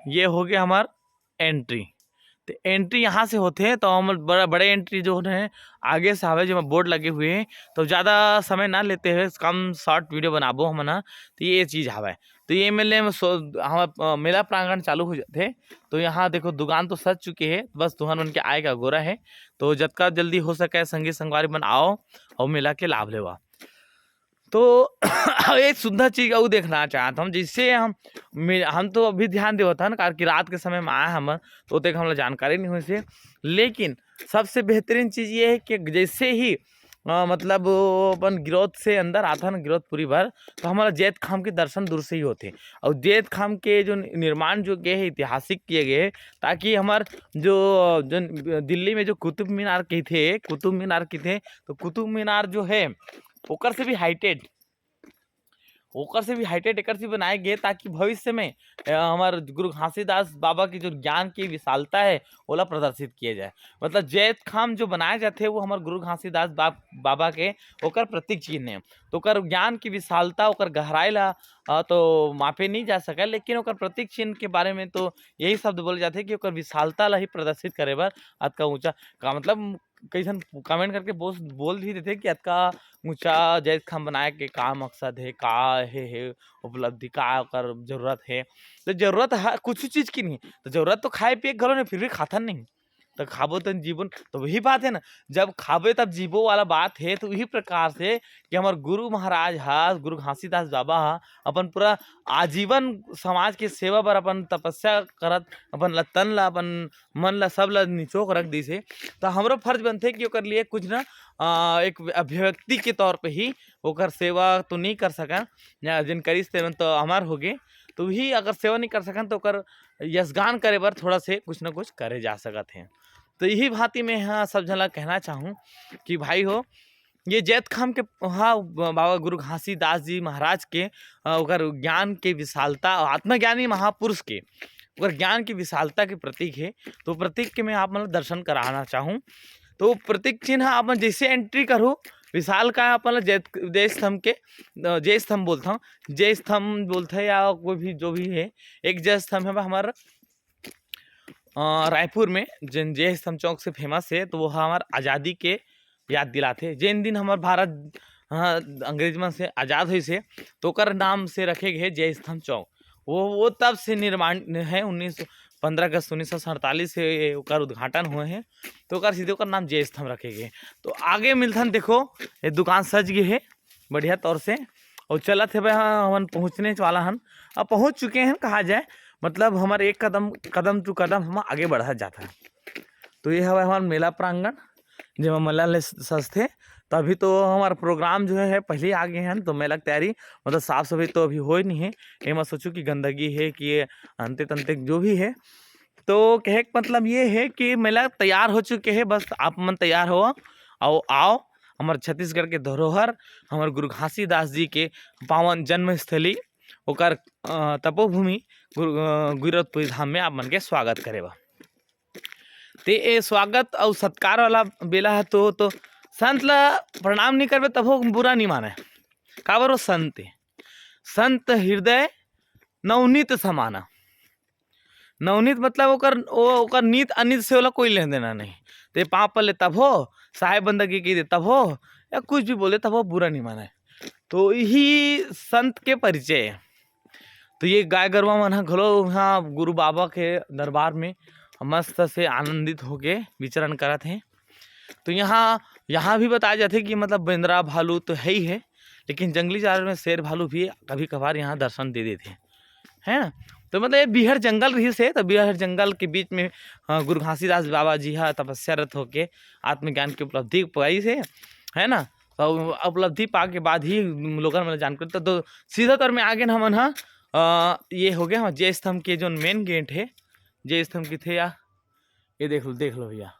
ये हो गया हमार एंट्री। तो एंट्री यहाँ से होते हैं, तो हम बड़े एंट्री जो हैं आगे से आवे जो बोर्ड लगे हुए हैं, तो ज़्यादा समय ना लेते हुए कम शॉर्ट वीडियो बनाबो हम ना। तो ये चीज़ हवा। तो ये मेले में हम मेला प्रांगण चालू हो जाते। तो यहाँ देखो दुकान तो सज चुके हैं, बस तुहन उनके आए का गोरा है। तो जितना जल्दी हो सके संगी संगवारी बन आओ और मेला के लाभ लेवा। तो एक सुंदर चीज और देखना चाहता हूँ, जिससे हम तो अभी ध्यान देवत था ना, कारण कि रात के समय में आया हम, तो तक हमला जानकारी नहीं हुई से। लेकिन सबसे बेहतरीन चीज ये है कि जैसे ही मतलब वो अपन गिरौत से अंदर आता ना, गिरौत पूरी भर, तो हमारा जैत खाम के दर्शन दूर से ही होते। और जैत खाम के जो निर्माण जो गए हैं ऐतिहासिक किए गए, ताकि हमार जो दिल्ली में जो कुतुब मीनार की थे, तो कुतुब मीनार जो है ओकर से भी हाइटेड एकर से बनाए गए, ताकि भविष्य में हमारे गुरु घासीदास बाबा की जो ज्ञान की विशालता है ओला प्रदर्शित किया जाए। मतलब जैत खाम जो बनाए जाते हैं वो हमारे गुरु घासीदास बाबा के ओकर प्रतीक चिन्ह है। तो ओकर ज्ञान की विशालता, ओकर गहराई ला तो मापे नहीं जा सका, लेकिन ओकर प्रतीक चिन्ह के बारे में तो यही शब्द बोले जाते हैं कि ओकर विशालता ला ही प्रदर्शित करे बर अतका ऊंचा का मतलब कैसन कमेंट करके बोल भी देते कि अतका ऊंचा जैत खाम बनाए के का मकसद है, का है उपलब्धि, का ओकर जरूरत है। तो जरूरत है कुछ चीज की नहीं, तो जरूरत तो खाए पिए घलो नहीं, फिर भी खाता नहीं। तो खाबो तो जीवन, तो वही बात है ना, जब खाबे तब जीवो वाला बात है। तो वही प्रकार से कि हमारे गुरु महाराज गुरु घासीदास बाबा अपन पूरा आजीवन समाज के सेवा बर अपन तपस्या करत, अपन ला तन ला अपन मन ला सब ला निचोक रख दी से। तो हमरो फर्ज बनते कि ओकर लिए कुछ ना एक अभिव्यक्ति के तौर पे ही ओकर सेवा तो नहीं कर सकन, या जिन करिस तेमन तो हमार हो गए। तो वही अगर सेवा नहीं कर सकन तो ओकर यशगान करे बर थोड़ा से कुछ ना कुछ करे जा सकत हैं। तो यही भांति में यहाँ सब झन ला कहना चाहूँ कि भाई हो, ये जैत खाम के बाबा गुरु घासीदास जी महाराज के ओकर ज्ञान के विशालता, आत्मज्ञानी महापुरुष के ओकर ज्ञान की विशालता के प्रतीक है। तो प्रतीक के मैं आप मतलब दर्शन कराना चाहूँ। तो प्रतीक चिन्ह आप जैसे एंट्री करो, विशाल का अपन जय स्तंभ के जय स्तंभ बोलता हूँ, जय स्तंभ बोलते हैं या कोई भी जो भी है। एक जय स्तंभ है हमारा रायपुर में, जिन जय स्तंभ चौक से फेमस है। तो वो हमार आज़ादी के याद दिलाते, जिन दिन हमार भारत अंग्रेज मन से आज़ाद हुई से, तो ओकर नाम से रखे गए जय स्तंभ चौक। वो तब से निर्माण है 15 अगस्त 1947 से ओकर उद्घाटन हुए हैं। तो ओकर सीधे ओकर नाम जय स्तंभ रखे गए। तो आगे मिलथन देखो ये दुकान सज गई है बढ़िया तौर से, और चलत है भाई हम पहुँचने वाला हन, अब पहुँच चुके हैं कहा जाए। मतलब हमारे एक कदम टू कदम हम आगे बढ़ा जाता है। तो ये हवा हमारा मेला प्रांगण जब हम मेला ले सस्ते, तो अभी तो हमारा प्रोग्राम जो है पहले ही आ गए हैं। तो मेला की तैयारी मतलब साफ सफाई तो अभी हो ही नहीं है। ये मैं सोचूं कि गंदगी है कि ये अंते तंते जो भी है। तो कहे का मतलब ये है कि मेला तैयार हो चुके हैं, बस आप मन तैयार हो और आओ हमारे छत्तीसगढ़ के धरोहर, हमारे गुरु घासीदास जी के पावन जन्म स्थली ओकर तपोभूमि गिरौदपुरी धाम में आप मन के स्वागत करेबा। ते ए स्वागत और सत्कार वाला बेला है। तो संत ला प्रणाम नहीं करबे तब वो बुरा नहीं माने, काबर वो संत है। संत हृदय नवनीत समाना, नवनीत मतलब ओकर नीत अनित से वाला कोई लेन देना नहीं। ते पाप पले तब हो, साहेब बंदगी की दे तब हो, या कुछ भी बोले तब हो, बुरा नहीं माने। तो यही संत के परिचय है। तो ये गाय गरवा मन ह घलो यहाँ गुरु बाबा के दरबार में मस्त से आनंदित होके विचरण करत हैं। तो यहाँ भी बताया जाते कि मतलब बेंद्रा भालू तो है ही है, लेकिन जंगली जानवर में शेर भालू भी कभी कभार यहाँ दर्शन दे देते हैं ना। तो मतलब ये बिहड़ जंगल रही से, तो बिहड़ जंगल के बीच में गुरु घासीदास बाबा जी तपस्यारत होके आत्मज्ञान की उपलब्धि पाई से, है ना। तो उपलब्धि पा के बाद ही लोगन मतलब जानकारी तो सीधा तौर में आगे हमन ये हो गया जय स्तंभ के जो मेन गेट है, जय स्तंभ की थे या ये देख लो भैया।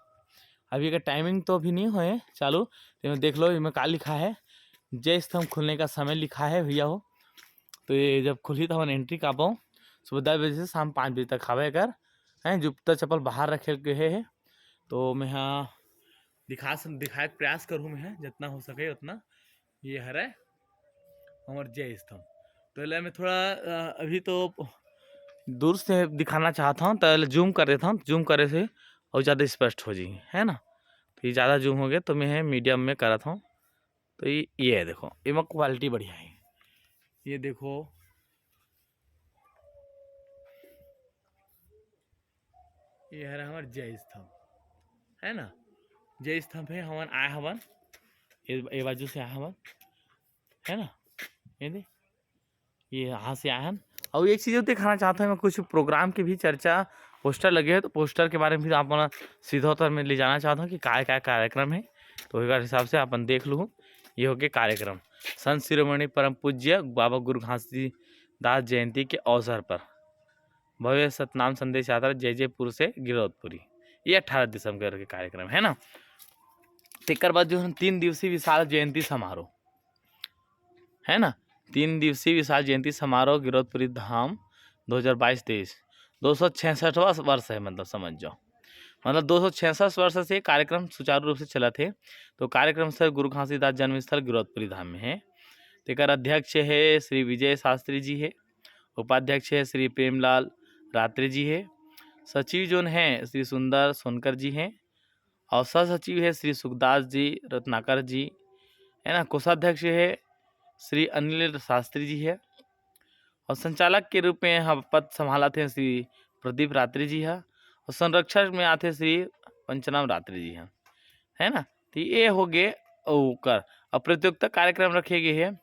अभी का टाइमिंग तो अभी नहीं हुए चालू, तो देख लो इसमें क्या लिखा है, जय स्तंभ खुलने का समय लिखा है भैया हो। तो ये जब खुली तो हम एंट्री का पाऊँ सुबह 10 बजे से शाम 5 बजे तक खावे कर हैं, जूता चप्पल बाहर रखे के है। तो मैं हाँ दिखाए प्रयास करूँ मैं जितना हो सके उतना। ये हरे हमारे जय स्तंभ। तो मैं थोड़ा अभी तो दूर से दिखाना चाहता हूँ तो जूम कर देता हूँ, जूम करे से और ज़्यादा स्पष्ट हो जाएगी, है ना। तो ये ज़्यादा जूम हो गया तो मैं मीडियम में कर रहा हूँ। तो ये है, देखो ये में क्वालिटी बढ़िया है। ये देखो, ये है हमार जय स्तंभ, है ना। जय स्तंभ है, हवन आया हवन, ये बाजू से आया हवन, है ना। ये यहाँ से आया हन। और एक चीज़ दिखाना चाहता हूँ मैं, कुछ प्रोग्राम की भी चर्चा पोस्टर लगे हैं, तो पोस्टर के बारे में भी आप सीधा तौर में ले जाना चाहता हूँ कि क्या कार्यक्रम है, तो एक हिसाब से अपन देख लूँ। ये हो गया कार्यक्रम संत शिरोमणि परम पूज्य बाबा गुरु घासीदास जयंती के अवसर पर भव्य सतनाम संदेश यात्रा जयपुर से गिरौदपुरी, ये 18 दिसंबर के कार्यक्रम है ना। तेकर बाद जो 3 दिवसीय विशाल जयंती समारोह है ना, 3 दिवसीय विशाल जयंती समारोह गिरौदपुरी धाम 2022-23 266वां वर्ष है, मतलब समझ जाओ, मतलब 266 वर्ष से कार्यक्रम सुचारू रूप से चला थे। तो कार्यक्रम स्थल गुरु घासीदास जन्म स्थल गिरौदपुरी धाम में है। तेकर अध्यक्ष है श्री विजय शास्त्री जी है, उपाध्यक्ष है श्री प्रेमलाल रात्रे जी है, सचिव जो हैं श्री सुंदर सोनकर जी हैं, और सह सचिव है श्री सुखदास जी रत्नाकर जी, है ना। कोषाध्यक्ष है श्री अनिल शास्त्री जी है, और संचालक के रूप में पद संभाला थे श्री प्रदीप रात्रि जी है, और संरक्षक में आते श्री पंचनाम रात्रि जी हैं, है ना। तो ये हो गए कर। अब प्रतियोगिता कार्यक्रम रखे गए हैं,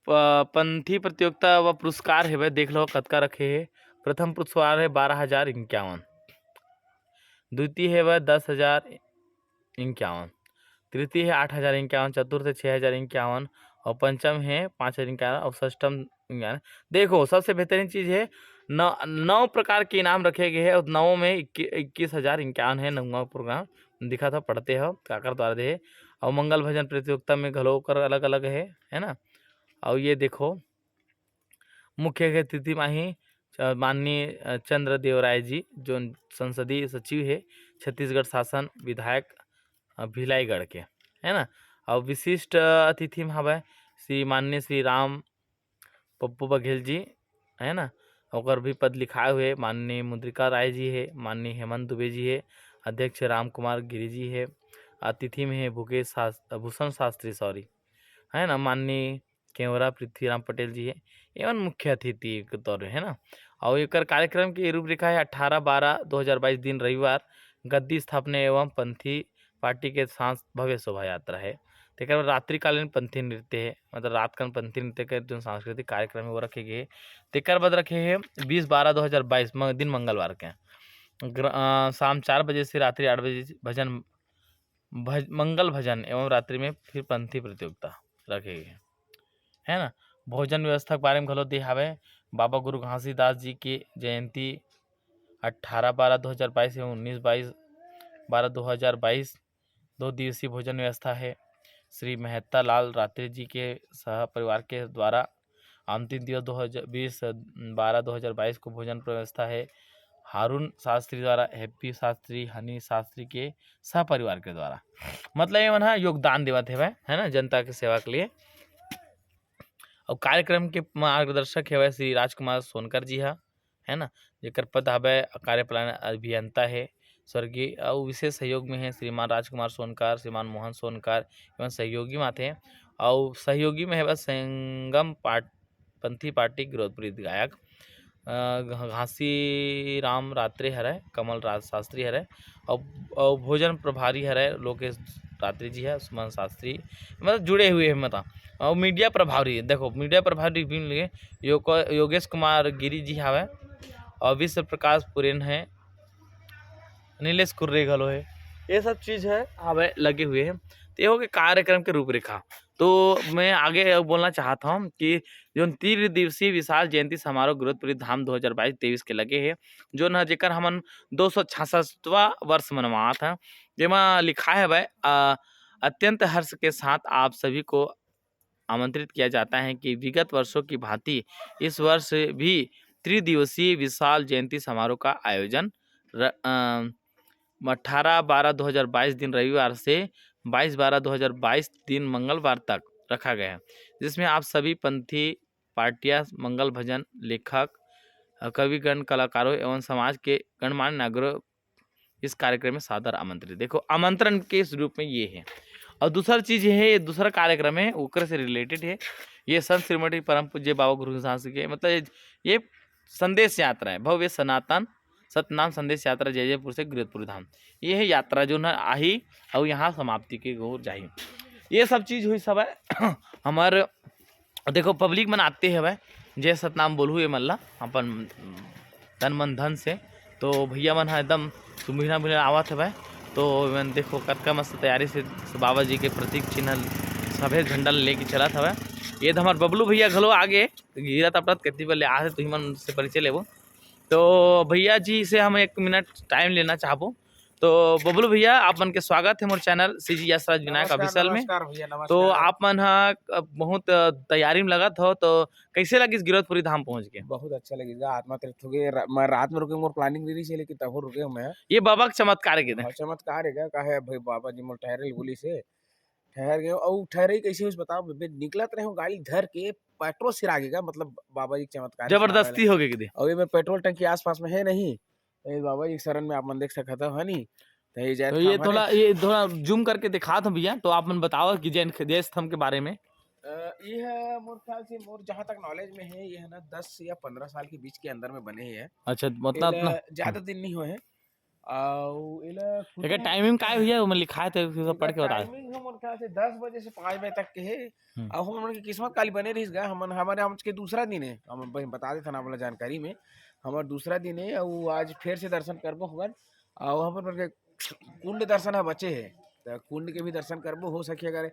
पंथी प्रतियोगिता व पुरस्कार है भाई, देख लो कतका रखे है। प्रथम पुरस्कार है 12,051, द्वितीय है वह 10,051, तृतीय है 8,051, चतुर्थ है 6,051, और पंचम है 5,051, और षष्टम। देखो सबसे बेहतरीन चीज़ है, 9 प्रकार के इनाम रखे गए हैं, और 9 में 21,051 है। 9वां प्रोग्राम दिखा था, पढ़ते हो काकर द्वारा दे। और मंगल भजन प्रतियोगिता में घलोकर अलग अलग है ना। और ये देखो मुख्य अतिथि माही माननीय चंद्रदेव राय जी, जो संसदीय सचिव है छत्तीसगढ़ शासन विधायक भिलाईगढ़ के, है ना। और विशिष्ट अतिथि में हवे श्री माननीय श्री राम पप्पू बघेल जी, है ना। और भी पद लिखाए हुए माननीय मुद्रिका राय जी है, माननीय हेमंत दुबे जी है, अध्यक्ष राम कुमार गिरी जी है, अतिथि में है भूषण शास्त्री सॉरी, है ना, माननीय केवरा पृथ्वीराम पटेल जी है, एवं मुख्य अतिथि के तौर पर, है ना। और एक कार्यक्रम की रूपरेखा है 18/12/2022 दिन रविवार गद्दी स्थापना एवं पंथी पार्टी के साथ भव्य शोभा यात्रा है। तेकर बाद रात्रिकालीन पंथी नृत्य है, मतलब रात का पंथी नृत्य के जो सांस्कृतिक कार्यक्रम है वो रखे गए। तेकर बाद रखे हैं 20/12/2022 दिन मंगलवार के शाम 4 बजे से रात्रि 8 बजे मंगल भजन एवं रात्रि में फिर पंथी प्रतियोगिता रखे गए, है ना। भोजन व्यवस्था के बारे में घलो दिखावे, बाबा गुरु घासीदास जी की जयंती 18/12/2022 एवं 19/12/2022 2 दिवसीय भोजन व्यवस्था है। श्री मेहता लाल रात्रि जी के सह परिवार के द्वारा अंतिम दिवस 20/12/2022 को भोजन व्यवस्था है। हारून शास्त्री द्वारा, हैप्पी शास्त्री, हनी शास्त्री के सह परिवार के द्वारा, मतलब ये मन योगदान देवत है ना, जनता की सेवा के लिए। और कार्यक्रम के मार्गदर्शक है श्री राजकुमार सोनकर जी है ना, जेकर पद हवे कार्यपालन अभियंता है स्वर्गीय। और विशेष सहयोग में है श्रीमान राजकुमार सोनकर, श्रीमान मोहन सोनकर, एवं सहयोगी में आते हैं। और सहयोगी में है बस संगम पंथी पार्टी गिरौदपुरी गायक घासी राम रात्रे हरे, कमल राज शास्त्री हरे, और भोजन प्रभारी हरे लोकेश रात्रि जी है, सुमन शास्त्री, मतलब जुड़े हुए हैं मतलब। और मीडिया प्रभारी, देखो मीडिया प्रभारी भी लिए योगेश कुमार गिरी जी हवे, और विश्व प्रकाश पुरेन है, नीलेश कुर्रे घलो है, ये सब चीज़ है हवे लगे हुए हैं। तो ये हो गए कार्यक्रम के रूपरेखा। तो मैं आगे बोलना चाहता हूँ कि जो 3 दिवसीय विशाल जयंती समारोह गिरौदपुरी धाम 2022-23 के लगे है, जो न जेकर हमन 266वां वर्ष मनवात हैं, जेमा लिखा है भाई अत्यंत हर्ष के साथ आप सभी को आमंत्रित किया जाता है कि विगत वर्षों की भांति इस वर्ष भी 3 दिवसीय विशाल जयंती समारोह का आयोजन 18/12/2022 दिन रविवार से 22/12/2022 दिन मंगलवार तक रखा गया है, जिसमें आप सभी पंथी पार्टियां, मंगल भजन लेखक, कविगण, कलाकारों एवं समाज के गणमान्य नागरिकों इस कार्यक्रम में सादर आमंत्रित। देखो आमंत्रण के इस रूप में ये है। और दूसरा चीज है, ये दूसरा कार्यक्रम है ओकर से रिलेटेड है। ये संत श्रीमती परम पूज्य बाबा गुरु साहब के मतलब ये संदेश यात्रा है, भव्य सनातन सतनाम संदेश यात्रा जयपुर से गिरधपुर धाम। ये है यात्रा जो ना आई और यहाँ समाप्ति के ओर जाही। ये सब चीज हुई सब है हमारे। देखो पब्लिक मन आते है भाई, जय सतनाम बोलू ये मल्ला अपन तन मन धन से। तो भैया मन एकदम सुमिरा मिला आवत है भाई। तो मैं देखो कतका मस्त तैयारी से बाबा जी के प्रतीक चिन्ह सफेद झंडा लेके चला था भाई। ये तो हमारे बबलू भैया घलो आगे गिरा तपरत कति बल्ले आ तुम मन से परिचय लेबो। तो भैया जी से हम 1 मिनट टाइम लेना चाहबो। तो बबलू भैया आप मन के स्वागत है मोर channel CG Yashraj Vinayak official में। तो आप मन बहुत तैयारी में लगत हो, तो कैसे लगिस गिरधपुरी धाम पहुंच के? बहुत अच्छा लगेगा। आत्मा तीर्थ हो गए। मैं रात में रुके, मोर प्लानिंग नहीं रही लेकिन तब रुके मैं। ये बाबा का चमत्कार है किधर? चमत्कार है का है भाई, बाबा जी मोर ठहरे गोली से ठहर गए और ठहरे कैसे हुई बताओ। निकलत रहे हूँ गाड़ी धर के, पेट्रोल सिरा गएगा। मतलब बाबा जी चमत्कार जबरदस्ती हो गई। और ये पेट्रोल टंकी आसपास में है नहीं, बाबा जी शरण में आप मन देख सकते हो है नहीं। तो ये थोड़ा जूम करके दिखा दो भैया, तो आप मन बताओ कि जैन स्तंभ के बारे में। ये है मोर ख्याल से, मोर जहाँ तक नॉलेज में है, ये है ना 10 या 15 साल के बीच के अंदर में बने हैं। अच्छा मतलब ज्यादा दिन नहीं हुए हैं। एका टाइमिंग काय भैया वो लिखा है तो पढ़ के बता। टाइमिंग हम ख्याल से 10 बजे से 5 बजे तक के है। अब हम की किस्मत काली बने रही गए। हम हमारे हम के दूसरा दिन है, हम बता देते ना वाला जानकारी में हमारा दूसरा दिन है। और आज फिर से दर्शन करबो होगन। और हम कुंड दर्शन है बचे है, तो कुंड के भी दर्शन करबो। हो सके अगर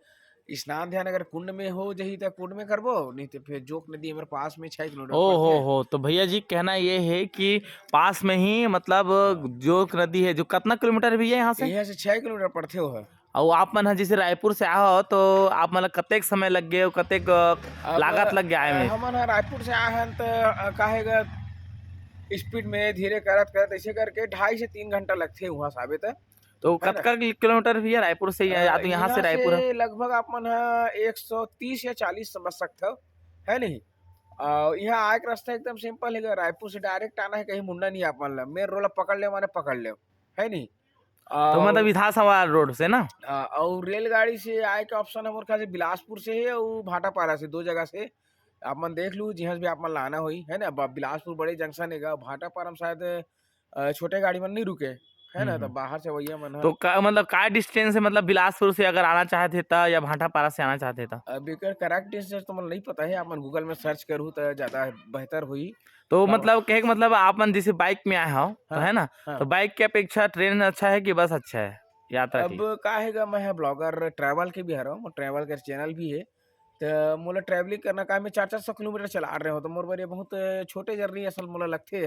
स्नान ध्यान अगर कुंड में हो जही तो कुंड में करबो, नहीं तो फिर जोक नदी हमारे पास में 6 किलोमीटर। हो तो भैया जी कहना ये है कि पास में ही मतलब जोक नदी है, जो कितना किलोमीटर भैया यहाँ से 6 किलोमीटर पड़ते हो है। और आप मन जैसे रायपुर से आओ तो आप मतलब कतेक समय लग गए, कतेक लागत लग गया है? हम रायपुर से आए हैं तो कहेगा स्पीड में धीरे करत करत ऐसे करके 2.5 से 3 घंटा लगते हैं वहाँ साबित है। तो कितना किलोमीटर भैया रायपुर से या तो यहाँ से रायपुर है? लगभग आप मन 130 या 40 समझ सकते हो है नहीं। यहाँ आए का रास्ता एकदम सिंपल है। रायपुर से डायरेक्ट आना है, कहीं मुंडा नहीं आप मान लो, मेन रोड पकड़ ले माने पकड़ ले है नहीं। तो मतलब विधानसभा रोड से ना। और रेलगाड़ी से आए के ऑप्शन है मोर ख्याल से बिलासपुर से है और भाटापारा से, 2 जगह से आप मन देख लू जिहाँ भी आप मन लाना हुई है ना। बिलासपुर बड़े जंक्शन है, भाटापारा में शायद छोटे गाड़ी मन नहीं रुके है ना, तो बाहर से वही मन। तो मतलब का डिस्टेंस है, मतलब बिलासपुर से अगर आना चाहते था या भाटापारा से आना चाहते था? अभी करेक्ट डिस्टेंस तो मुझे नहीं पता है, आप मन गूगल में सर्च करूँ तो ज्यादा बेहतर हुई। तो मतलब कहे मतलब आप मन जैसे बाइक में आए हो तो हाँ, है ना। हाँ। तो बाइक की अपेक्षा ट्रेन अच्छा है कि बस अच्छा है यात्रा अब का है मैं ब्लॉगर ट्रैवल के भी हर हूँ, ट्रैवल का चैनल भी है। तो मोला ट्रैवलिंग करना का मैं 400 किलोमीटर चला रहे हो, तो मोर बारे बहुत छोटे जर्नी असल मोला लगते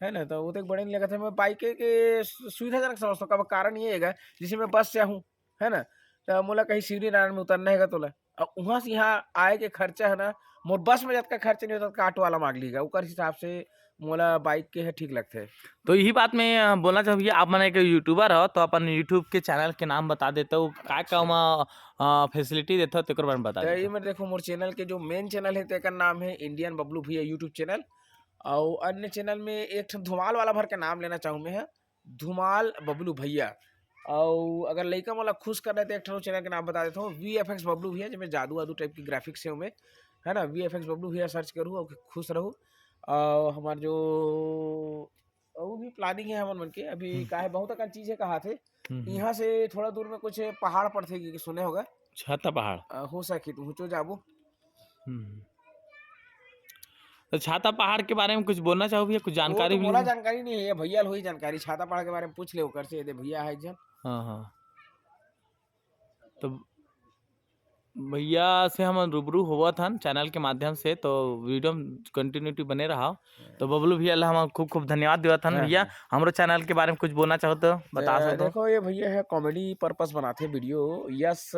है ना। तो वो तो बड़े नहीं लगा था। मैं बाइक के सुविधाजनक समझता हूँ। कारण ये है जैसे मैं बस से हूँ है ना, तो मोला कहीं सीढ़ी नारायण में उतरना है तो वहाँ से यहाँ आए के खर्चा है ना, मोर बस में जितना खर्चा नहीं होता ऑटो वाला मांग लीगा, उस हिसाब से मोला बाइक के है ठीक लगते है। तो यही बात मैं बोलना चाहूँगी, आप मन एक यूट्यूबर हो तो अपन यूट्यूब के चैनल के नाम बता देते हो, का फैसिलिटी देते हो तो बारे में बता ये मैं देखो मोर चैनल के जो मेन चैनल है तेकर नाम है इंडियन बबलू भैया यूट्यूब चैनल। और अन्य चैनल में एक धुमाल वाला भर के नाम लेना चाहूँ मैं है, धुमाल बबलू भैया। और अगर लड़का वाला खुश कर रहे थे एक चैनल के नाम बता देता हूँ, VFX बबलू भैया, जिसमें जादू वादू टाइप की ग्राफिक्स है उनमें है ना। VFX बबलू भैया सर्च करूँ और खुश रहूँ। और हमारे जो वो भी प्लानिंग है हमारे मन के अभी का है, बहुत अकन चीज है कहा थे। यहाँ से थोड़ा दूर में कुछ पहाड़ पड़ते कि सुने होगा, छाता पहाड़ हो सके तो ऊंचो जाबो। तो छाता पहाड़ के बारे में कुछ बोलना चाहोगे, कुछ जानकारी भी? बोला जानकारी नहीं है भैया, हुई जानकारी छाता पहाड़ के बारे में पूछ ले कर से भैया है जन। हाँ तो भैया से हम रूबरू हुआ था चैनल के माध्यम से, तो वीडियो कंटिन्यूटी बने रहा। तो बबलू भैया हम खूब खूब धन्यवाद दिया था भैया। हमारे चैनल के बारे में कुछ बोलना चाहो तो बता सकते। देखो ये भैया है कॉमेडी पर्पस बनाते video, yes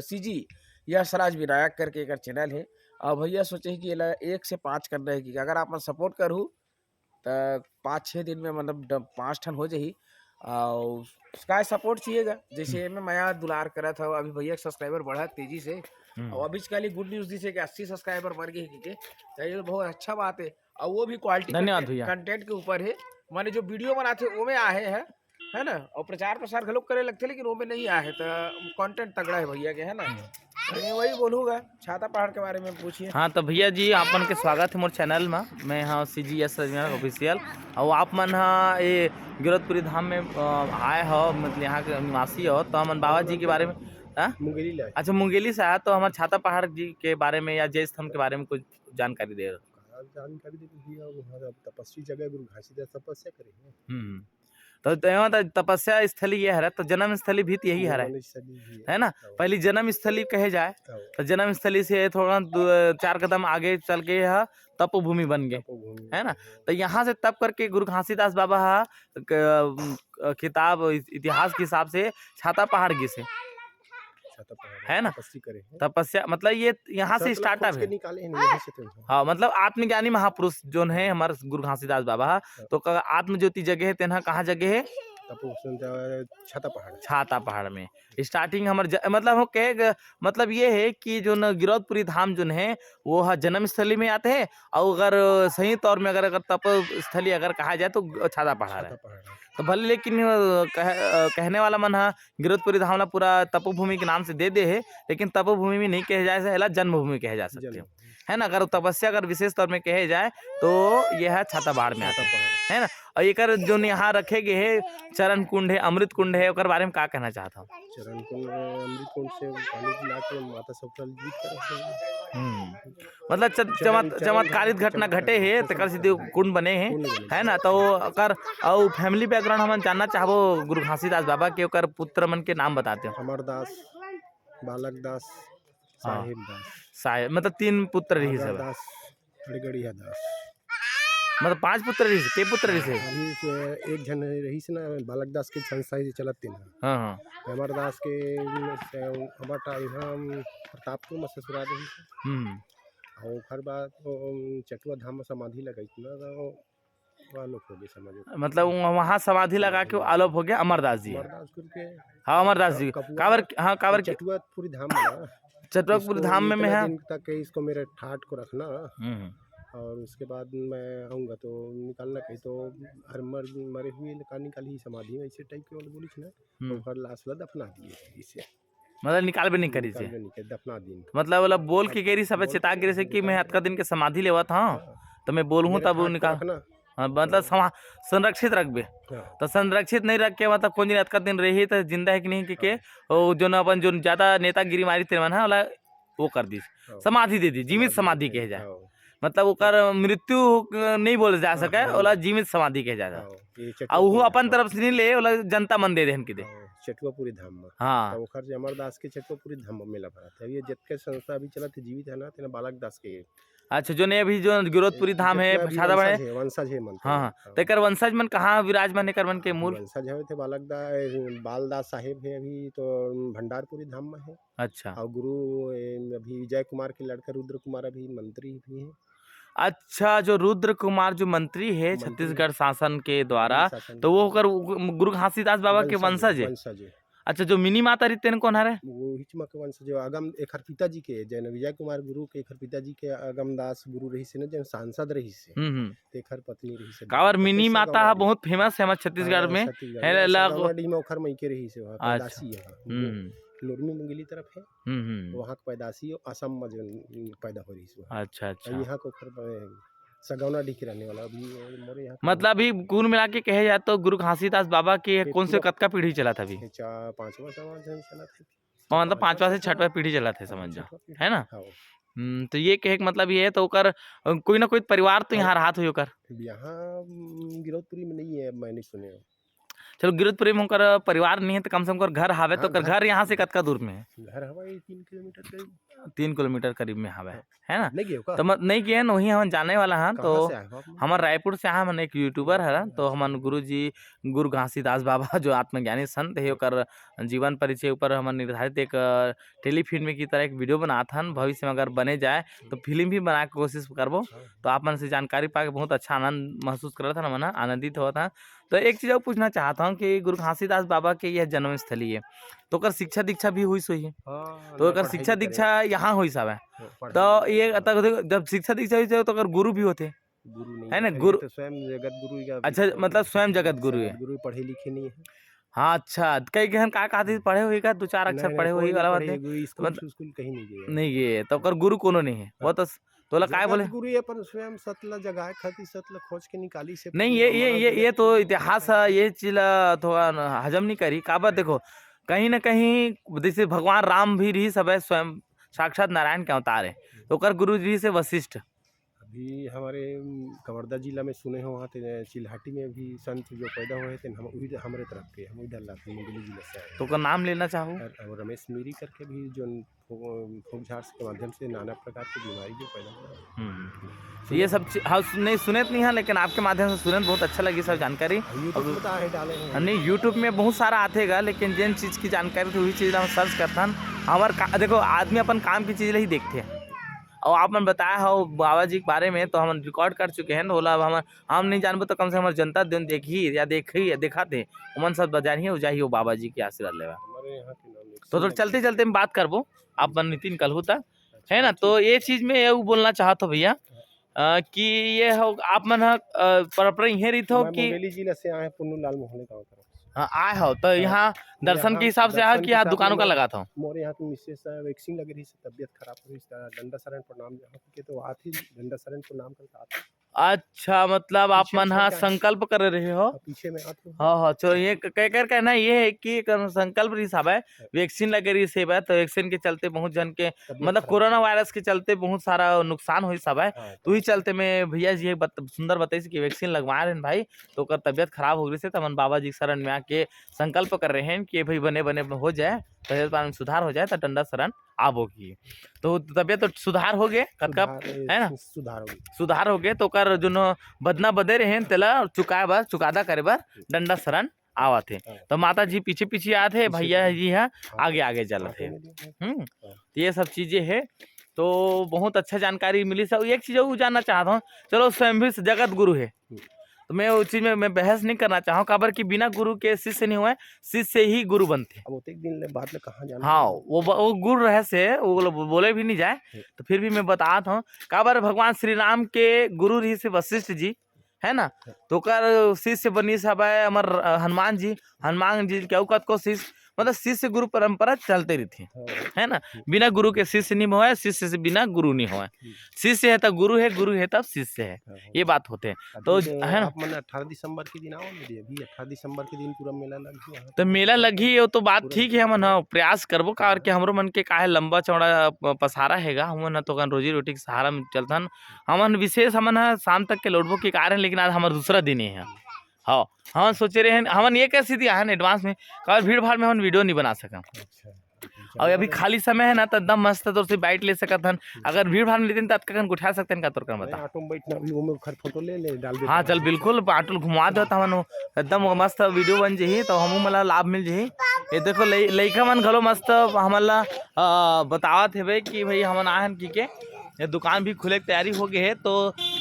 CG Yashraj Vinayak करके एक चैनल है। और भैया सोचे कि 1 से 5 करना है कि अगर आप सपोर्ट करूँ तो 5-6 दिन में मतलब 5 टन हो जाही। और उसका सपोर्ट चाहिएगा, जैसे मैं दुलार करा था अभी भैया सब्सक्राइबर बढ़ा तेजी से। और अभी कल गुड न्यूज दी कि 80 सब्सक्राइबर बढ़ गए, तो ये बहुत अच्छा बात है। और वो भी क्वालिटी धन्यवाद भैया। कंटेंट के ऊपर है। माने जो वीडियो बनाते वो में आए हैं, है ना, और प्रचार प्रसार घलोक करे लगते, लेकिन वो में नहीं आए तो कंटेंट तगड़ा है भैया के, है ना। मैं वही बोलूँगा, छाता पहाड़ के बारे में पूछिए। हाँ तो भैया जी आपन के स्वागत है मोर चैनल में। मैं हाँ CGS ऑफिशियल और आप मन हाँ ये गिरौदपुरी धाम में आए हो, मतलब यहाँ के निवासी हो, तो हमन बाबा जी के बारे में मुंगेली लाए। अच्छा मुंगेली से आया, तो हमारे छाता पहाड़ जी के बारे में या जय स्तंभ के बारे में कुछ जानकारी दे रहे। जानकारी दे भैया, वहाँ तपस्वी जगह गुरु घासीदास तपस्या करे हैं। तो यहाँ तपस्या स्थली ये है, तो जन्म स्थली भी यही है ना। पहली जन्म स्थली कहे जाए तो जन्म स्थली से थोड़ा 4 कदम आगे चल के यह तप भूमि बन गए, है ना। तो यहाँ से तप करके गुरु घासीदास बाबा किताब इतिहास के हिसाब से छाता पहाड़ गी से, है ना। तपस्या मतलब ये यहाँ से स्टार्टअप है। हाँ मतलब आत्मज्ञानी महापुरुष जो है हमारे गुरु घासीदास बाबा, तो आत्मज्योति जगह है तेना कहाँ जगह है, छाता पहाड़ में स्टार्टिंग हमारे मतलब हो कहे मतलब ये है कि जो न गिरौदपुरी धाम जो है वो जन्म स्थली में आते हैं, और अगर सही तौर में अगर तप स्थली अगर कहा जाए तो छाता पहाड़ है। तो भले लेकिन कहने वाला मन है गिरौदपुरी धाम पूरा तपोभूमि के नाम से दे दे है, लेकिन तपोभूमि में नहीं कहे जाए से जन्मभूमि कहे जा सकते है ना। अगर तपस्या अगर विशेष तौर में कहे जाए तो यह है छाता पहाड़ में आता है ना। और एक जो यहाँ रखे गए है चरण कुंड है, अमृत कुंड है, उसके बारे में क्या कहना चाहता हूँ। चरण कुंड अमृत कुंड से पानी पिला के माता सब मतलब चमत्कारित घटना घटे है तकर सीधे कुंड बने हैं, है ना। तो अकर और फैमिली बैकग्राउंड हम जानना चाहबो गुरु घासीदास बाबा के, ओकर पुत्र मन के नाम बताते हो। अमरदास, बालक दास, साहिब दास, साहिब मतलब 3 पुत्र रही सब, दास मतलब 5 पुत्र रही के पुत्र रही से अभी एक जन रही से ना बालक दास के संस्था से चलत तीन। हाँ अमरदास के हमारा यहाँ प्रतापपुर में ससुराल रही और हर बात चटुआ धाम में समाधि लगाई थी ना, तो आलोक हो गए समझो। मतलब वहाँ समाधि लगा के आलोक हो गया अमरदास जी। हाँ अमरदास जी कावर, हाँ कावर चटुआपुरी धाम में, चटुआपुरी धाम में है तक इसको मेरे ठाट को रखना, और उसके बाद मैं आऊँगा तो निकालना कहीं तो हर मरे हुए निकाली समाधि में ऐसे टाइप के वाले बोली थी ना, तो हर लाश ला दफना दिए इसे, मतलब निकाल भी नहीं करी से दफना दिन, मतलब बोला बोल के गेरी सब चेता गिरे से कि मैं हत्का दिन के समाधि लेवा था, तो मैं बोलूँ तब वो निकाल, मतलब संरक्षित रखबे। तो संरक्षित नहीं रख के मतलब कौन दिन हत्का दिन रही तो जिंदा है कि नहीं के जो अपन जो ज्यादा नेतागिरी मारी तेरवन है वाला वो कर दी, समाधि दे दी, जीवित समाधि कहे जाए, मतलब ओकर मृत्यु नहीं बोले जा सके, ओला जीवित समाधि कहे जाए, और वो अपन तरफ से नहीं ले, ओला जनता मन दे देहन के दे चटुआपुरी धाम में। हाँ तो ओकर अमरदास के चटुआपुरी धाम में मेला भरा था। ये जितके संस्था अभी चला थे जीवित है ना, तेना बालक दास के। अच्छा जो ने अभी जो गिरौदपुरी धाम है छाता पहाड़ है, वंशज है मन। हाँ तो कर वंशज मन कहाँ विराजमान कर मन के मूल वंशज है थे बालक दास बालदास साहेब है अभी तो भंडारपुरी धाम में है। अच्छा और गुरु अभी विजय कुमार के लड़का रुद्र कुमार अभी मंत्री भी है। अच्छा जो रुद्र कुमार जो मंत्री है छत्तीसगढ़ शासन के द्वारा, तो वो होकर गुरु घासीदास बाबा के वंशज है। अच्छा जो मिनी माता रितेन कौन है वो हिचमा के वंशज अगम एक पिताजी के जैन विजय कुमार गुरु के एक पिताजी के अगम दास गुरु रही से ना जैन सांसद रही से एक पत्नी रही से। कावर मिनी माता बहुत फेमस है हमारे छत्तीसगढ़ में है लाडी में ओखर मई के रही से वहां पैदासी है, लोरमी मुंगेली तरफ है, वहाँ के पैदासी असम में जो पैदा हो रही है। अच्छा अच्छा यहाँ को सगौना डी के रहने वाला अभी मोरे यहाँ, मतलब अभी कुल मिला के कहे जाए तो गुरु घासीदास बाबा की कौन से कतका पीढ़ी चला था अभी? 5वां चला था, मतलब 5वां से 6वां पीढ़ी चला था समझ जाओ, है ना। तो ये कहे मतलब ये है तो कर कोई ना कोई परिवार तो यहाँ रहा हो कर यहाँ गिरौदपुरी में नहीं है, मैंने सुने। चलो गिरौदपुरी में उनका परिवार नहीं है तो कम से कम घर हावे, तो घर यहाँ से कतका दूर में है? घर हवा 3 किलोमीटर करीब, 3 किलोमीटर करीब में हावे, है ना। नहीं गए तो नहीं गए न, वही हम जाने वाला हैं। तो हमारे रायपुर से आए हम एक यूट्यूबर है, तो हमारे गुरु जी गुरु घासीदास बाबा जो आत्मज्ञानी संत है ओकर जीवन परिचय ऊपर हम निर्धारित एक टेलीफिल्म की तरह एक वीडियो बनाता हन। भविष्य में अगर बने जाए तो फिल्म भी बना के कोशिश करबो, तो आप मन से जानकारी पाके बहुत अच्छा आनंद महसूस कर था ना, मन आनंदित हुआ था। तो एक चीज़ और पूछना चाहता हूँ कि गुरु घासीदास बाबा के यह जन्म स्थली है, तो अगर शिक्षा दीक्षा भी हुई सोई है, तो अगर शिक्षा दीक्षा यहाँ हुई सब है, तो ये जब शिक्षा दीक्षा हुई तो अगर गुरु भी होते गुरु नहीं है ना, ये गुरु- तो स्वयं जगत गुरु का अच्छा मतलब स्वयं जगत गुरु है। गुरु पढ़े लिखे नहीं है। हाँ अच्छा, कई गहन का कहते पढ़े हुए का 2-4 अक्षर नहीं पढ़े नहीं हुए कोई नहीं वाला बात पढ़े है। कोई तो मतलब स्कूल स्कूल कहीं नहीं गए नहीं ये तो ओकर गुरु कोनो नहीं है, वो तो काय बोले जगत गुरु ये पर स्वयं सतला जगह खाती सतला खोज के निकाली से नहीं, ये तो इतिहास है, ये चीज थोड़ा हजम नहीं करी काबर। देखो कहीं ना कहीं जैसे भगवान राम भी रही सब है, स्वयं साक्षात नारायण के अवतार है, तो ओकर गुरु जी से वशिष्ठ। अभी हमारे कवर्धा जिला में सुने हो वहाँ ते चिल्हाटी में भी संत जो पैदा हुए थे हम वही हमारे तरफ के हम वही डल्ला मुंगेली जिले से आए तो ओकर नाम लेना चाहूँ। और रमेश मीरी करके भी जो फूक झाड़ के माध्यम से नाना प्रकार की बीमारी जो पैदा हुआ तो ये सब हाँ नहीं सुने तो नहीं है, लेकिन आपके माध्यम से सुने तो बहुत अच्छा लगी सब जानकारी। यूट्यूब में तो आहे डाले हैं नहीं यूट्यूब में बहुत सारा आतेगा, लेकिन जिन चीज़ की जानकारी थी वही चीज़ हम सर्च करता हमार देखो आदमी अपन काम की चीज़ ही देखते हैं। और आपने बताया हो बाबा जी के बारे में, तो हम रिकॉर्ड कर चुके हैं। बोला हम नहीं जानबो तो कम से कम जनता दिन देखी या देखा थे उमन सब बजारिए उजाही हो बाबा जी के आशीर्वाद लेवा। हमारे यहाँ के नाम तो चलते चलते में बात करबो आप नितिन कलहू तक है ना। तो ये चीज़ में ये बोलना चाहत हो भैया कि ये हो आप मन परपरा यहीं रही हो कि मुंगेली जिले से आए पुन्नू लाल मोहल्ले गाँव तरफ आए हो तो यहाँ दर्शन के हिसाब से आए कि यहाँ दुकानों का लगा था। मोरे यहाँ की मिसेस वैक्सीन लग रही है, तबियत खराब हो रही, डंडा शरण प्रणाम यहाँ के तो आती डंडा शरण प्रणाम करता आता अच्छा मतलब आप पीछे मन हाँ से क्या है? संकल्प कर रहे हो। पीछे में आते हाँ हाँ चलो ये कहकर कहना ये है कि संकल्प रही सब है वैक्सीन लगे रही सेब है, तो वैक्सीन के चलते बहुत जन के मतलब कोरोना वायरस के चलते बहुत सारा नुकसान हुई सब है। तो ही चलते में भैया जी सुंदर बताई कि वैक्सीन लगवा रहे हैं भाई, तो कर तबियत खराब हो गई से तो मन बाबा जी शरण में आके संकल्प कर रहे हैं कि भाई बने बने हो जाए, तबियत में सुधार हो जाए तो डंडा शरण आबो की। तो तबियत तो सुधार हो गए कतका है ना, सुधार हो गए तो कर जो बदना बदे रहे तेला चुकाए बर चुकादा करे बर डंडा शरण आवा थे। तो माता जी पीछे पीछे आते भैया जी है आगे आगे चल थे। तो ये सब चीजें है, तो बहुत अच्छा जानकारी मिली। सब एक चीज वो जानना चाहता हूँ, चलो स्वयं भी जगत गुरु है तो मैं उस चीज में मैं बहस नहीं करना चाहूँ काबर कि बिना गुरु के शिष्य नहीं हुए, शिष्य ही गुरु बनते। अब एक दिन बाद में कहाँ जाना हाँ वो गुरु रहे से वो बोले भी नहीं जाए, तो फिर भी मैं बताता हूँ काबर भगवान श्री राम के गुरु रही से वशिष्ठ जी है ना, तो कर शिष्य बनी सब है अमर हनुमान जी के औकत को शिष्य मतलब शिष्य गुरु परंपरा चलते रहती है ना। बिना गुरु के शिष्य नहीं हुआ, शिष्य से बिना गुरु नहीं हुआ। शिष्य है तब गुरु है तब शिष्य है, ये बात होते हैं। तो है ना 18 दिसंबर के दिन आओ मेरी अभी 18 दिसंबर के दिन पूरा मेला लगी है। तो मेला लगी हो तो बात ठीक है, हम प्रयास करबो कार के हमरो मन के काहे लंबा चौड़ा पसारा हैगा हम तो रोजी रोटी के सहारा में चलतन हमन विशेष हमन शाम तक के लौटबो के कारण, लेकिन आज हमारा दूसरा दिन है। हाँ हम सोचे रहे हैं हमन ये कैसी दिया है एडवांस में कल भीड़ भाड़ में हम वीडियो नहीं बना सका। और अभी खाली समय है ना तो एकदम मस्त तौर से बाइट ले सकत हन, अगर भीड़ भाड़ में लेते तो कन उठा सकते हैं का तौर कर बता ऑटो में बैठना भी वो में खर फोटो ले डाल दे। हाँ चल बिल्कुल ऑटो घुमा दो हमन एकदम मस्त वीडियो बन जाही तो हमू मला लाभ मिल जाही। ये देखो लइका मन घलो मस्त हमला बतावत हेबे कि भाई हमन आहन की के ये दुकान भी खुले की तैयारी हो गई है। तो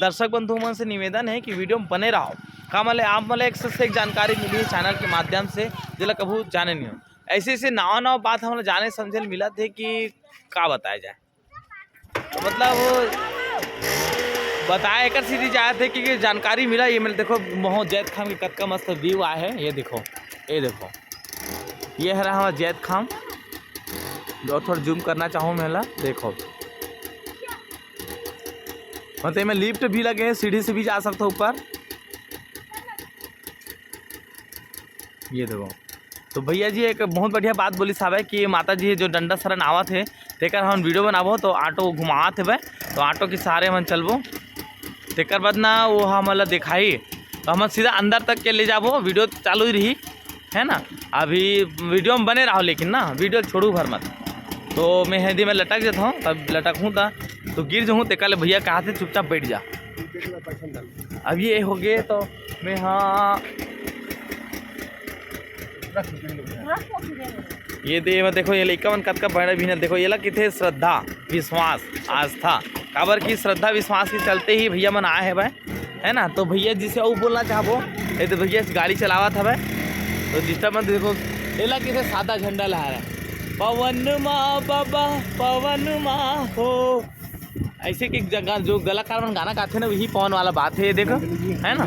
दर्शक बंधु मन से निवेदन है कि वीडियो में बने रहो का मले आप मले एक से एक जानकारी मिली है चैनल के माध्यम से जिला कभू जाने नहीं हो। ऐसे नवा बात हमें जाने समझे मिला थे कि का बताया जाए, तो मतलब बताया एक सीधी जाए थे कि जानकारी मिला ये मिले। देखो बहुत जैद खाम की कतका मस्त व्यू आए है, ये देखो ये है रहा हमारा जैद खाम। और थोड़ा जूम करना चाहूँ मेला देखो मतलब में लिफ्ट भी लगे हैं, सीढ़ी से भी जा सकते हो ऊपर। ये देखो तो भैया जी एक बहुत बढ़िया बात बोली साहब है कि माता जी जो डंडा शरण आवत है तेकर हम वीडियो बनाबो तो ऑटो घुमावत है तो ऑटो के सहारे हम चलबो तेकर बाद ना वो हमला दिखाई तो हम सीधा अंदर तक के ले जाबो। वीडियो चालू ही रही है ना, अभी वीडियो में बने रहो लेकिन ना वीडियो छोड़ू भर मत। तो मैं हिंदी में लटक जाता हूँ, तब लटक हूँ तो गिर जाऊँ तेकर भैया कहा थे चुपचाप बैठ जा। अब ये हो गए तो मैं हाँ ये देखो ये लइका मन कतका बड़ा भी ना देखो ये ला किथे श्रद्धा विश्वास आस्था काबर की श्रद्धा विश्वास के चलते ही भैया मन आए है भाई है ना। तो भैया जिसे और बोलना चाहबो ये तो भैया गाड़ी चलावा था भाई तो डिस्टर्ब मत देखो ये ला किथे सादा झंडा लहरा रहा है पवन माँ बाबा पवन माँ हो ऐसे कि जगह जो कलाकार मन गाना गाथे ना वही पवन वाला बात है, ये देखो है ना।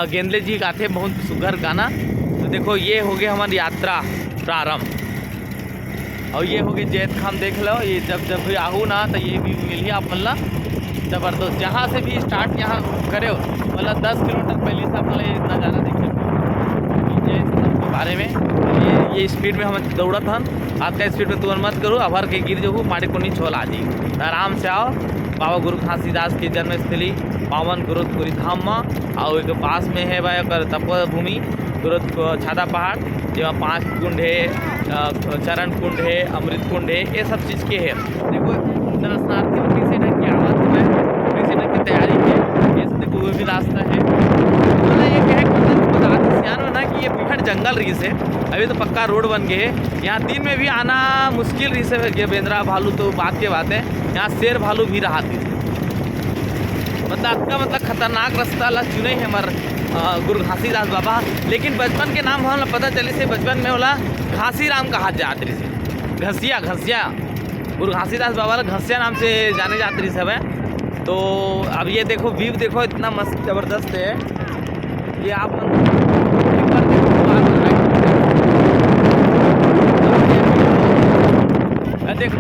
गेंदले जी गाथे बहुत सुघर गाना। तो देखो ये हो गया हमारी यात्रा प्रारंभ। और ये हो गए जैत खाम, देख लो ये जब भी आहू ना तो ये भी मिली आप मतलब जबरदस्त। जहाँ से भी स्टार्ट यहाँ करे मतलब 10 किलोमीटर पहले से आप मतलब ये नज़ारा देखे जैत खाम के बारे में। ये स्पीड में हम दौड़त हन, आज का स्पीड में तुरंत मत करो, अभर के गिर जो माड़ी को नहीं छोल आ जी। आराम से आओ बाबा गुरु घासीदास की जन्मस्थली पावन गुरुपुरी धाम में। और एक पास में है भाई तपोभूमि गुरु छादा पहाड़, जहाँ 5 कुंड है, चरण कुंड है, अमृत कुंड है, ये सब चीज़ के है। देखो दर्शनार्थी लोग से की आवाज़ में से की तैयारी है, ये सब देखो वो भी रास्ता है। मतलब ये क्या है सियान में ना कि ये बिहड़ जंगल रही से, अभी तो पक्का रोड बन गए है। यहाँ दिन में भी आना मुश्किल रही से, ये बेंद्रा भालू तो बात के बात है, यहाँ शेर भालू भी रहा थी। मतलब आपका मतलब खतरनाक रास्ता ला चुने है हमारे गुरु घासीदास बाबा। लेकिन बचपन के नाम हम पता चले से बचपन में बोला घासी राम कहा जात रही से, घसिया गुरु घासीदास बाबा घसिया नाम से जाने जाते रही सब है। तो अब ये देखो व्यू देखो इतना मस्त ज़बरदस्त है। ये आप देखो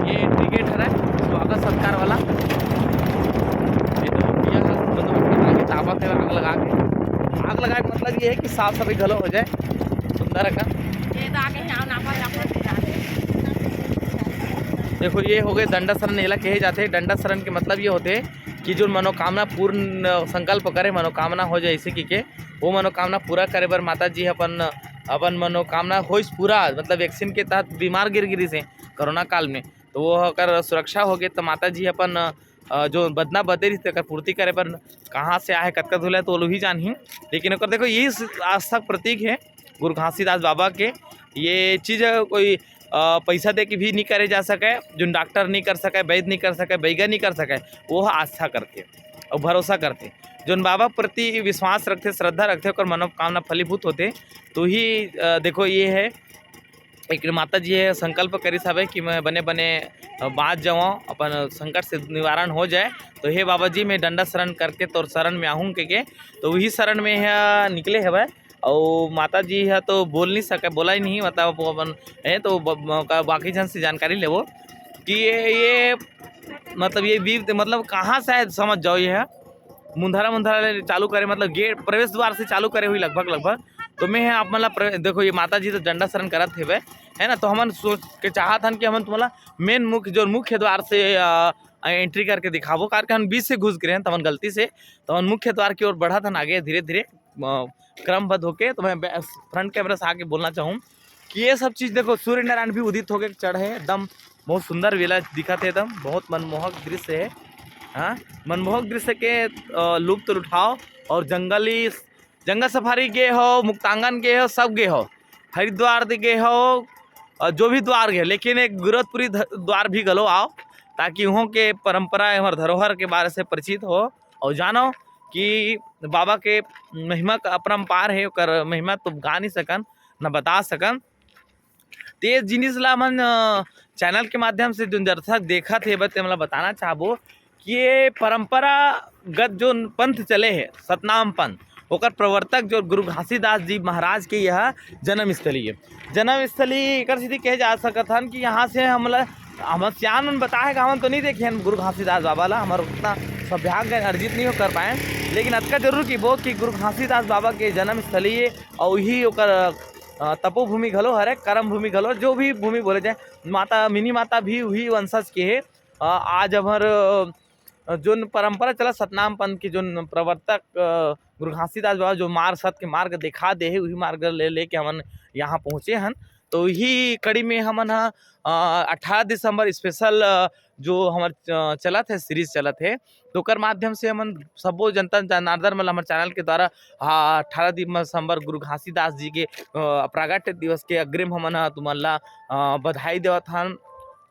ये इंडिकेट है स्वागत सत्कार वाला। ये तो ताबत है आग लगा के मतलब ये है कि साफ सफाई घलो हो जाए सुंदर का। देखो ये हो गए दंडा शरण एला कहे जाते हैं। दंडा शरण के मतलब ये होते हैं कि जो मनोकामना पूर्ण संकल्प करे, मनोकामना हो जाए ऐसे कि वो मनोकामना पूरा करे बर माता जी अपन मनोकामना होइस पूरा। मतलब वैक्सीन के तहत बीमार गिरी से कोरोना काल में, तो वो अगर सुरक्षा हो गए तो माता जी अपन जो बदना बदे रही थे पूर्ति करे पर कहाँ से आए कतका धुला तो लोग ही जान ही। लेकिन अगर देखो यही आस्था प्रतीक है गुरु घासीदास बाबा के। ये चीज़ कोई पैसा दे के भी नहीं करे जा सके, जो डॉक्टर नहीं कर सके, वैद्य नहीं कर सके, वैज्ञानिक नहीं कर सके, वो आस्था करते और भरोसा करते। जो बाबा प्रति विश्वास रखते, श्रद्धा रखते और मनोकामना फलीभूत होते। तो ही देखो ये है एक माता जी है संकल्प करी साहब कि मैं बने बने बाँच जाऊँ, अपन संकट से निवारण हो जाए। तो हे बाबा जी मैं डंडा शरण करके तो शरण में आहूँ के तो वही शरण में है निकले है भाई। और माता जी है तो बोल नहीं सके, बोला ही नहीं, मतलब वो अपन है तो बाकी जन से जानकारी ले वो कि ये मतलब ये भी मतलब कहाँ से समझ जाओ। ये है मुंधारा चालू करे, मतलब गेट प्रवेश द्वार से चालू करे हुई लगभग। तो मैं आप मतलब देखो ये माता जी तो डंडा शरण करत थे है ना। तो हमन सोच के चाहत हन कि हमन तुम्हारा मेन मुख्य द्वार से एंट्री करके दिखाबो, कारण हम बीच से घुस गए हैं तमन गलती से। तो हम मुख्य द्वार की ओर बढ़ा था आगे धीरे धीरे क्रमबद्ध होके। तो मैं फ्रंट कैमरा से आके बोलना चाहूँ कि ये सब चीज़ देखो सूर्य नारायण भी उदित होके चढ़े एकदम बहुत सुंदर वेला दिखा थे, एकदम बहुत मनमोहक दृश्य है। हाँ मनमोहक दृश्य के लुप्त उठाओ। और जंगल सफारी गए हो, मुक्तांगन गए हो, सब गए हो, हरिद्वार गए हो, जो भी द्वार गए, लेकिन एक गुरुपुरी द्वार भी गलो आओ ताकि वहाँ के परंपरा और धरोहर के बारे से परिचित हो और जानो कि बाबा के महिमा का अपरंपार है। कर महिमा तो गा नहीं सकन न बता सकन। ते जिनिस ला मन चैनल के माध्यम से जो दर्शक देखा थे मतलब बताना चाहबो कि ये परंपरागत जो पंथ चले है सतनाम पंथ, ओकर प्रवर्तक जो गुरु घासीदास जी महाराज के यह जन्मस्थली है। जन्मस्थली एक सीधी कहे जा सकत हन कि यहाँ से हम सियान मन बताए हम तो नहीं देखे गुरु घासीदास बाबा ला, हमारा उतना सौभाग्य अर्जित नहीं हो कर पाए। लेकिन अतका जरूर की वो कि गुरु घासीदास बाबा के जन्मस्थली है और ही ओकर तपोभूमि घलो हरे, कर्म भूमि घलो, जो भी भूमि बोले जाए। माता मिनी माता भी वही वंशज के है। आज हमार जो परंपरा चला सतनाम पंथ की जो प्रवर्तक गुरु घासीदास बाबा जो सत के मार्ग दिखा दे है, वही मार्ग लेके हमन यहाँ पहुँचे हन। तो यही कड़ी में हमन 18 दिसंबर स्पेशल जो हमार चलत है सीरीज चलत है, तो कर माध्यम से हमन सबो जनता जनार्दन मतलब हमारे चैनल के द्वारा 18 दिसंबर गुरु घासीदास जी के प्रागट्य दिवस के अग्रिम हमन तुमन ला बधाई देवत हन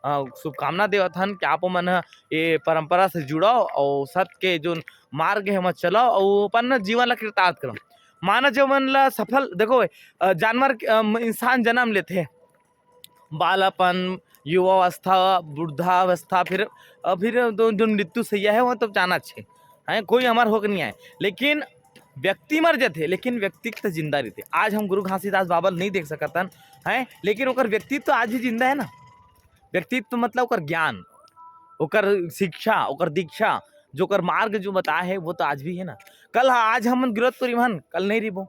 शुभकामना देवत हन कि आप मन ये परंपरा से जुड़ो और सत्य के जो मार्ग है मत चलो और अपन जीवन ला कृतार्थ करो। मानव जीवन ला सफल देखो जानवर इंसान जन्म लेते बालापन युवावस्था वृद्धावस्था फिर जो मृत्यु सैया है वो तो जाना अच्छे है कोई अमर होकर नहीं आए लेकिन व्यक्ति मर जाते लेकिन व्यक्तित्व जिंदा रहते। आज हम गुरु घासीदास बाबा नहीं देख सकतन है लेकिन ओकर व्यक्तित्व आज भी जिंदा है ना। व्यक्तित्व मतलब ओकर ज्ञान ओकर शिक्षा ओकर दीक्षा जो ओकर मार्ग जो बताया है वो तो आज भी है ना। कल आज हम गिरत तो रिमन कल नहीं रिबो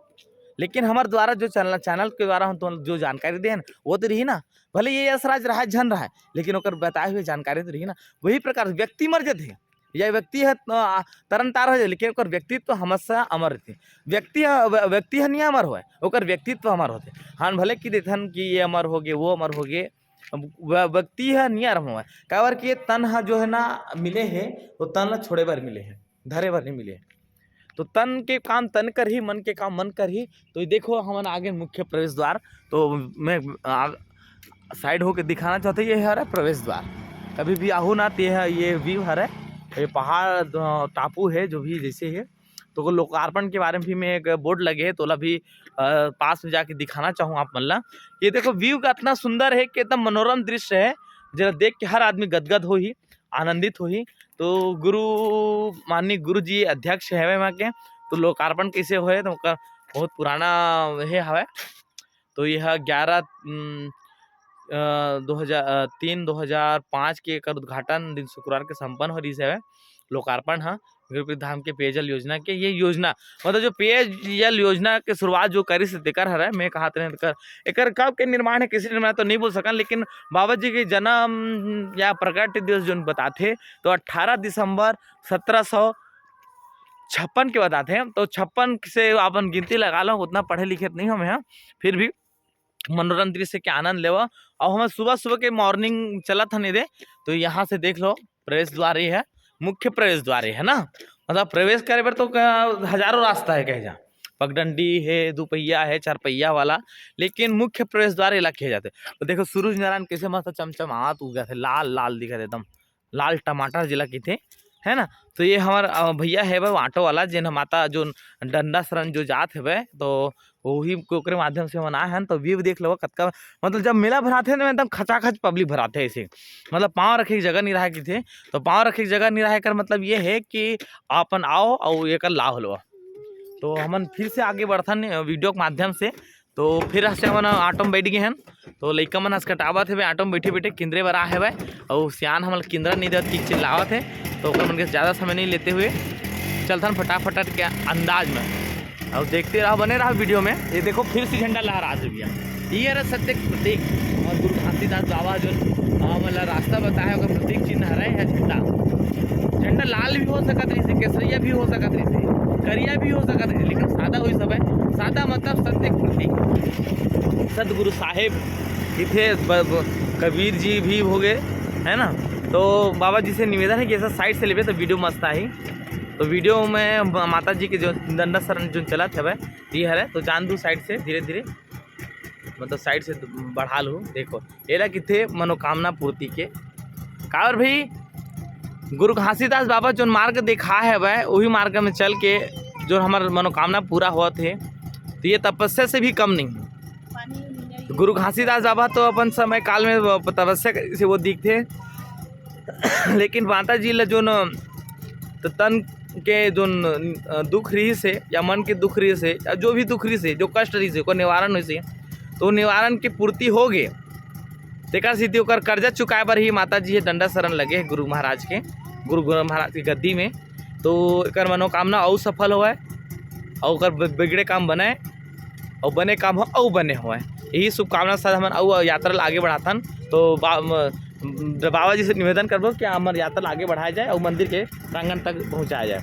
लेकिन हमारे द्वारा जो चैनल के द्वारा हम तो जो जानकारी दे वो तो रही ना। भले ये यशराज रहा झन रहा है लेकिन ओकर बताए हुए जानकारी तो रही ना। वही प्रकार व्यक्ति मर जाते या व्यक्ति है तरन तार हो जाए लेकिन ओकर व्यक्तित्व हमेशा अमर रहते। व्यक्ति है नहीं अमर हो ओकर व्यक्तित्व अमर होते। हाँ भले कि देखन कि ये अमर हो गए वो अमर हो गए व्यक्ति है नहीं अमर हुआ काबर कि तन है जो है ना मिले है वो तन ला छोड़े बार मिले है धरे बार नहीं मिले है। तो तन के काम तन कर ही मन के काम मन कर ही। तो ये देखो हमारे आगे मुख्य प्रवेश द्वार तो मैं साइड होके दिखाना चाहते ये है प्रवेश द्वार। कभी भी आहू ना ये व्यू है ये पहाड़ टापू है जो भी जैसे है। तो लोकार्पण के बारे में भी मैं एक बोर्ड लगे है तो भी पास में जाके दिखाना चाहूँ आप मतलब। ये देखो व्यू का इतना सुंदर है कि एकदम मनोरम दृश्य है जरा देख के हर आदमी गदगद हो ही आनंदित हो ही। तो माननीय गुरु जी अध्यक्ष है वहाँ के तो लोकार्पण कैसे हुए तो बहुत पुराना है हवा। तो यह 2005 के एकर उद्घाटन दिन शुक्रवार के संपन्न हो रही है। लोकार्पण है गिरपति धाम के पेयजल योजना के ये योजना मतलब जो पेयजल योजना के शुरुआत जो करी से तेकर हर मैं कहा एकर कब के निर्माण है किसी निर्माण तो नहीं बोल सकन लेकिन बाबा जी के जन्म या प्रकट दिवस जो बताते तो 18 दिसंबर 1756 के बताते हैं। तो 56 से अपन गिनती लगा लो उतना पढ़े लिखे नहीं हम यहाँ फिर भी मनोरंजन दृश्य के आनंद लेवा। और हमें सुबह सुबह के मॉर्निंग चला था नहीं दे तो यहाँ से देख लो प्रवेश द्वार ही है मुख्य प्रवेश द्वार है ना। मतलब प्रवेश करे पर तो हजारों रास्ता है कह जा पगडंडी है दुपहिया है चारपहिया वाला लेकिन मुख्य प्रवेश द्वार इलाके जाते। तो देखो सूरज नारायण कैसे मस्त चमचमात उग गए थे लाल लाल दिखा एकदम लाल टमाटर जिला की थे है ना। तो ये हमारा भैया है भाई ऑटो वाला जिन माता जो डंडा शरण जो जात है तो वही के माध्यम से मना है। तो व्यू देख लो कतका मतलब जब मेला भराते हैं तो एकदम खचाखच पब्लिक भराते हैं ऐसे मतलब पाँव रखे की जगह नहीं रहा की थे। तो पाँव रखे की जगह नहीं रहा कर मतलब ये है कि अपन आओ और ये कर लाभ लो। तो हमन फिर से आगे बढ़थन वीडियो के माध्यम से। तो फिर से हमन ऑटो में बैठ गए हैं तो लइका मन हंस कटावत है ऑटो में बैठे बैठे किंदरे बरा है और सियान हमन किंदरा नहीं देवत की चिल्लावत है। तो मन के ज़्यादा समय नहीं लेते हुए चलथन फटाफट के अंदाज में और देखते रहो बने रहो वीडियो में। ये देखो फिर से झंडा लहरा भैया ये रहा सत्य के प्रतीक और गुरु घासीदास बाबा जो मतलब रास्ता बताया होगा प्रतीक चिन्ह हरा है झंडा। झंडा लाल भी हो सकता रही केसरिया भी हो सकता रही करिया भी हो सकता रही लेकिन सादा वही सब है। सादा मतलब सत्य के प्रतीक सदगुरु साहेब इतने कबीर जी भी हो गए है ना। तो बाबा जी से निवेदन है कि ऐसा साइड से ले तो वीडियो मस्त आई। तो वीडियो में माता जी के जो डंडा शरण जो चला था ये है तो जान दू साइड से धीरे धीरे मतलब साइड से बढ़ा लूँ। देखो ये कितने मनोकामना पूर्ति के कावर भाई गुरु घासीदास बाबा जो मार्ग देखा है वही मार्ग में चल के जो हमारा मनोकामना पूरा हुआ थे। तो ये तपस्या से भी कम नहीं। गुरु घासीदास बाबा तो अपन समय काल में तपस्या से वो दिखते लेकिन माता जी जो न तो तन के जो दुख रही से या मन के दुख रही से या जो भी दुख रही से जो कष्ट रही से को निवारण हो से तो निवारण की पूर्ति हो गए तेकर सिद्धि होकर कर्जा चुकाए पर ही माता जी डंडा शरण लगे गुरु महाराज के गुरु महाराज की गद्दी में। तो एक मनोकामना और सफल हुआ और बिगड़े काम बनाए और बने काम हो और बने हुआ यही शुभकामना साथ हम और यात्रा आगे बढ़ाथन। तो बाबा जी से निवेदन करबो कि हमारे यात्रा आगे बढ़ाया जाए और मंदिर के प्रांगण तक पहुंचाया जाए।